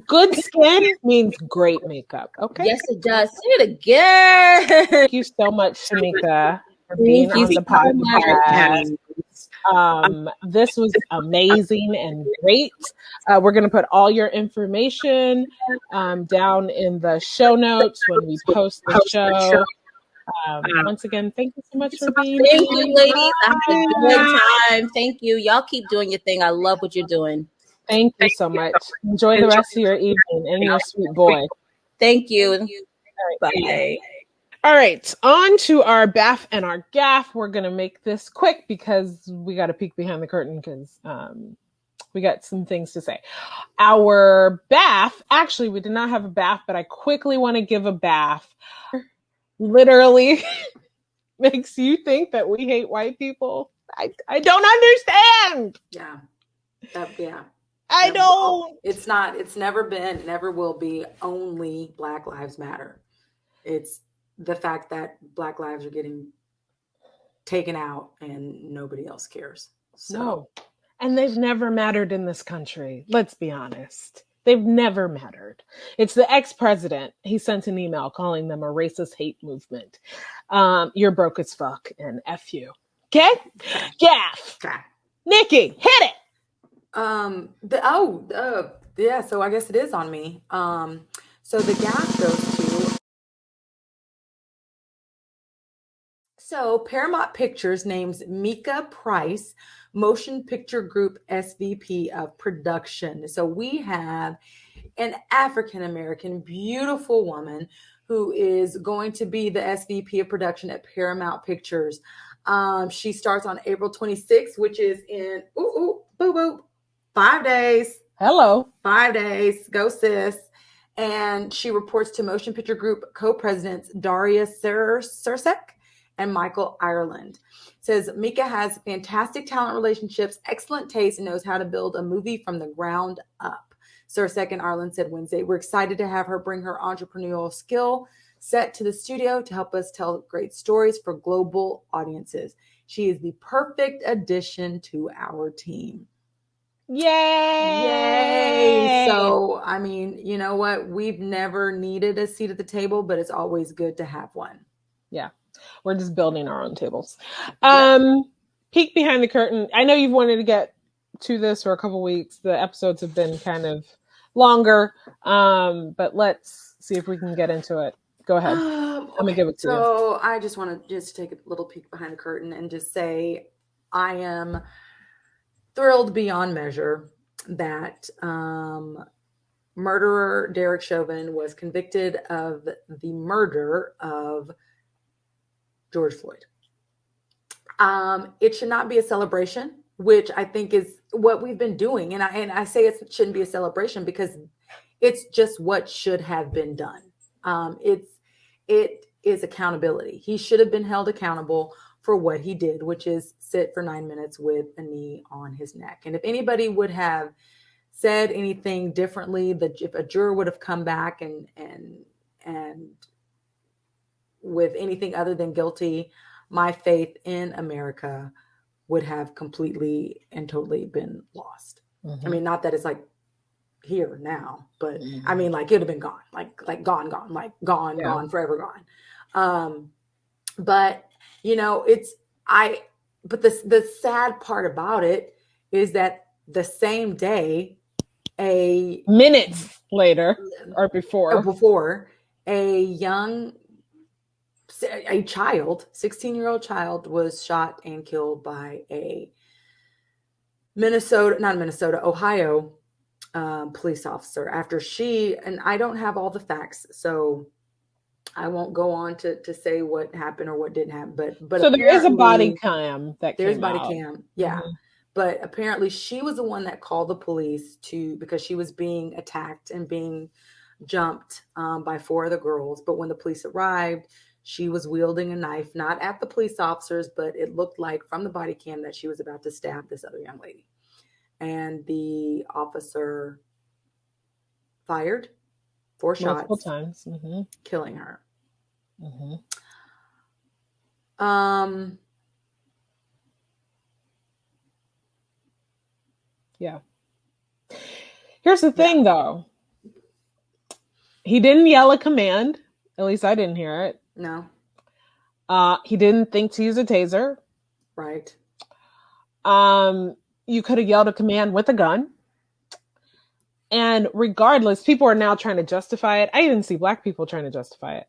good skin means great makeup. Okay. Yes, it does. Say it again. Thank you so much, Shameika, for being on the podcast. This was amazing and great. We're going to put all your information down in the show notes when we post the show. Once again, thank you so much for being here. Thank you, ladies. I had a good time. Thank you. Y'all keep doing your thing. I love what you're doing. Thank you so much. Enjoy the rest of your evening and your sweet boy. Thank you. All right, bye. All right, on to our BAF and our GAF. We're going to make this quick because we got to peek behind the curtain because we got some things to say. Our BAF, actually, we did not have a BAF, but I quickly want to give a BAF. Literally makes you think that we hate white people. I don't understand. Yeah. I don't. It's never been, never will be only Black Lives Matter. It's the fact that Black lives are getting taken out and nobody else cares. So. No. And they've never mattered in this country. Let's be honest. They've never mattered. It's the ex-president. He sent an email calling them a racist hate movement. You're broke as fuck and F you. Okay? GAF. Okay. Nikki, hit it. Yeah, so I guess it is on me. So the gas goes to. So Paramount Pictures names Mika Price Motion Picture Group SVP of Production. So we have an African American, beautiful woman who is going to be the SVP of Production at Paramount Pictures. She starts on April 26th, which is in 5 days. Hello. 5 days. Go, sis. And she reports to Motion Picture Group co-presidents Daria Sersek and Michael Ireland. Says Mika has fantastic talent relationships, excellent taste, and knows how to build a movie from the ground up. Sersek and Ireland said Wednesday, we're excited to have her bring her entrepreneurial skill set to the studio to help us tell great stories for global audiences. She is the perfect addition to our team. Yay! So, I mean, you know what? We've never needed a seat at the table, but it's always good to have one. Yeah. We're just building our own tables. Peek behind the curtain. I know you've wanted to get to this for a couple weeks. The episodes have been kind of longer, but let's see if we can get into it. Go ahead. I'm gonna give it to you. So I just want to just take a little peek behind the curtain and just say I am thrilled beyond measure that murderer Derek Chauvin was convicted of the murder of George Floyd. It should not be a celebration, which I think is what we've been doing. And I say it shouldn't be a celebration because it's just what should have been done. It is accountability. He should have been held accountable for what he did, which is sit for 9 minutes with a knee on his neck. And if anybody would have said anything differently, that if a juror would have come back and with anything other than guilty, my faith in America would have completely and totally been lost. I mean, not that it's like here now, but I mean, like it would have been gone, like gone, gone, forever gone. But you know, but the sad part about it is that the same day, minutes later or before a child, 16-year-old child was shot and killed by a Ohio police officer after and I don't have all the facts, so I won't go on to say what happened or what didn't happen, but so there is a body cam that there's came body out. cam, yeah. But apparently she was the one that called the police because she was being attacked and being jumped by 4 of the girls. But when the police arrived, she was wielding a knife, not at the police officers, but it looked like from the body cam that she was about to stab this other young lady. And the officer fired 4 multiple shots, times, killing her. Yeah. Here's the thing, though. He didn't yell a command. At least I didn't hear it. No. He didn't think to use a taser. Right. You could have yelled a command with a gun. And regardless, people are now trying to justify it. I even see Black people trying to justify it.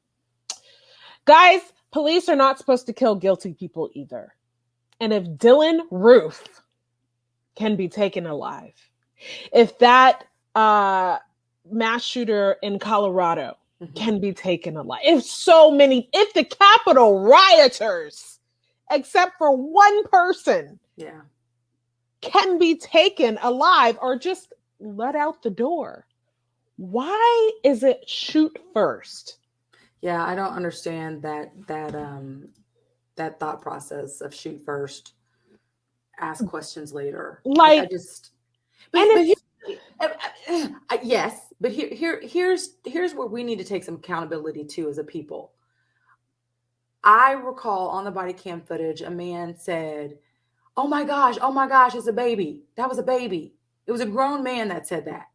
Guys, police are not supposed to kill guilty people either. And if Dylan Roof can be taken alive, if that mass shooter in Colorado can be taken alive, if the Capitol rioters, except for one person, can be taken alive or just let out the door, why is it shoot first? Yeah, I don't understand that thought process of shoot first, ask questions later. Like I just, yes, but here's where we need to take some accountability too as a people. I recall on the body cam footage, a man said, oh my gosh, it's a baby. That was a baby. It was a grown man that said that.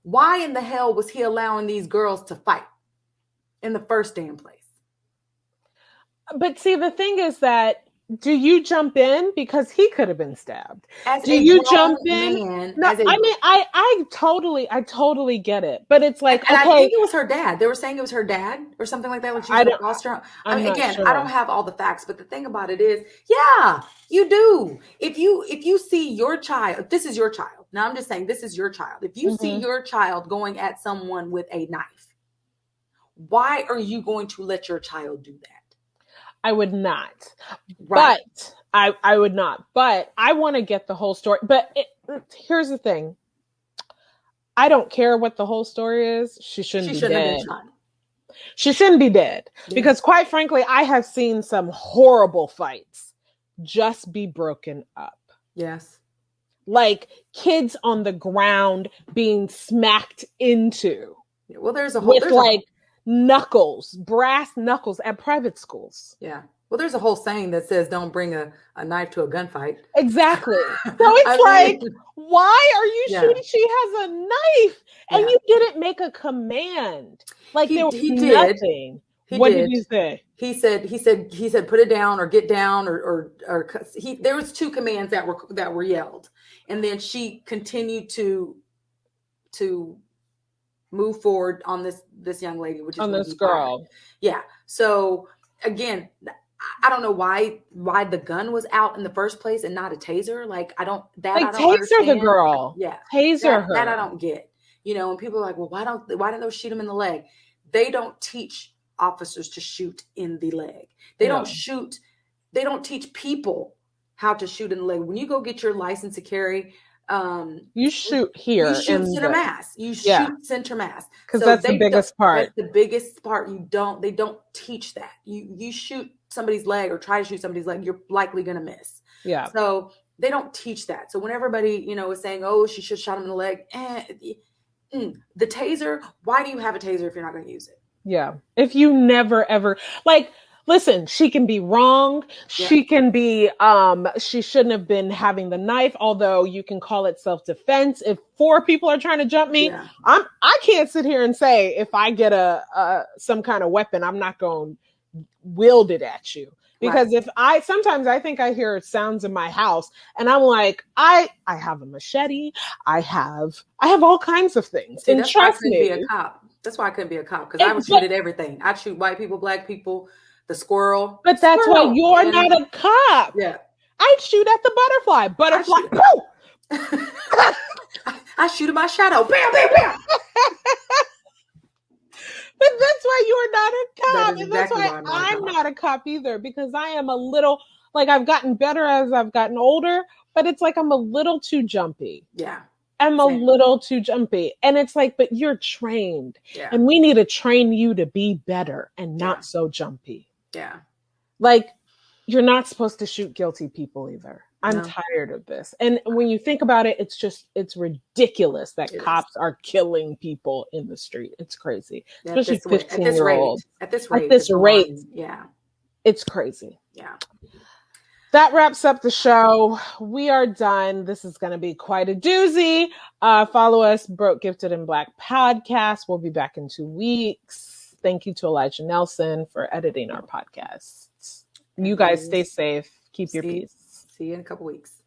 Why in the hell was he allowing these girls to fight in the first damn place? But see, the thing is that do you jump in because he could have been stabbed? As Do a you grown jump in? man, No, I mean, I totally get it, but it's like, and okay, I think it was her dad. They were saying it was her dad or something like that. Like she was a foster home. I mean, again, sure. I don't have all the facts, but the thing about it is, yeah, you do. If you see your child, if this is your child. Now I'm just saying this is your child. If you see your child going at someone with a knife, why are you going to let your child do that? I would not. Right. But I would not. But I want to get the whole story. But here's the thing. I don't care what the whole story is. She shouldn't be dead. Have been shot. She shouldn't be dead. Yeah. Because quite frankly, I have seen some horrible fights just be broken up. Yes. Like kids on the ground being smacked into. Well, there's a whole knuckles, brass knuckles at private schools. Yeah. Well, there's a whole saying that says don't bring a knife to a gunfight. Exactly. So it's why are you shooting? She has a knife and you didn't make a command. Like there was nothing. What did you say? He said, put it down or get down or there was 2 commands that were yelled. And then she continued to move forward on this young lady, which is on this girl. Yeah. So again, I don't know why the gun was out in the first place and not a taser. Like I don't taser understand. The girl. Yeah. Taser her. That I don't get. You know, and people are like, well, why didn't they shoot him in the leg? They don't teach officers to shoot in the leg. They don't teach people how to shoot in the leg. When you go get your license to carry, you shoot here. You shoot center mass. You shoot center mass. Because that's the biggest part. That's the biggest part. They don't teach that. You shoot somebody's leg or try to shoot somebody's leg, you're likely going to miss. Yeah. So they don't teach that. So when everybody, is saying, oh, she should have shot him in the leg. The taser, why do you have a taser if you're not going to use it? Yeah. If you never, ever, listen, she can be wrong. Yeah. She can be, she shouldn't have been having the knife, although you can call it self-defense. If 4 people are trying to jump me, I can't sit here and say, if I get some kind of weapon, I'm not going to wield it at you. Because sometimes I think I hear sounds in my house and I'm like, I have a machete. I have all kinds of things. See, and trust me. Be a cop. That's why I couldn't be a cop, because I would shoot at everything. I'd shoot white people, black people, the squirrel. But that's why you're not a cop. Yeah. I'd shoot at the butterfly. I shoot at my shadow. Bam, bam, bam. But that's why you're not a cop. And that's why I'm not a cop either, because I am a little, I've gotten better as I've gotten older, but it's like I'm a little too jumpy. Yeah. I'm a little too jumpy. And it's like, but you're trained. Yeah. And we need to train you to be better and not so jumpy. Yeah. You're not supposed to shoot guilty people either. I'm tired of this. And when you think about it, it's ridiculous that cops are killing people in the street. It's crazy. Especially 15-year-olds. At this rate. Yeah. It's crazy. Yeah. That wraps up the show. We are done. This is going to be quite a doozy. Follow us, Broke, Gifted, and Black podcast. We'll be back in 2 weeks. Thank you to Elijah Nelson for editing our podcasts. You guys stay safe. Keep your peace. See you in a couple weeks.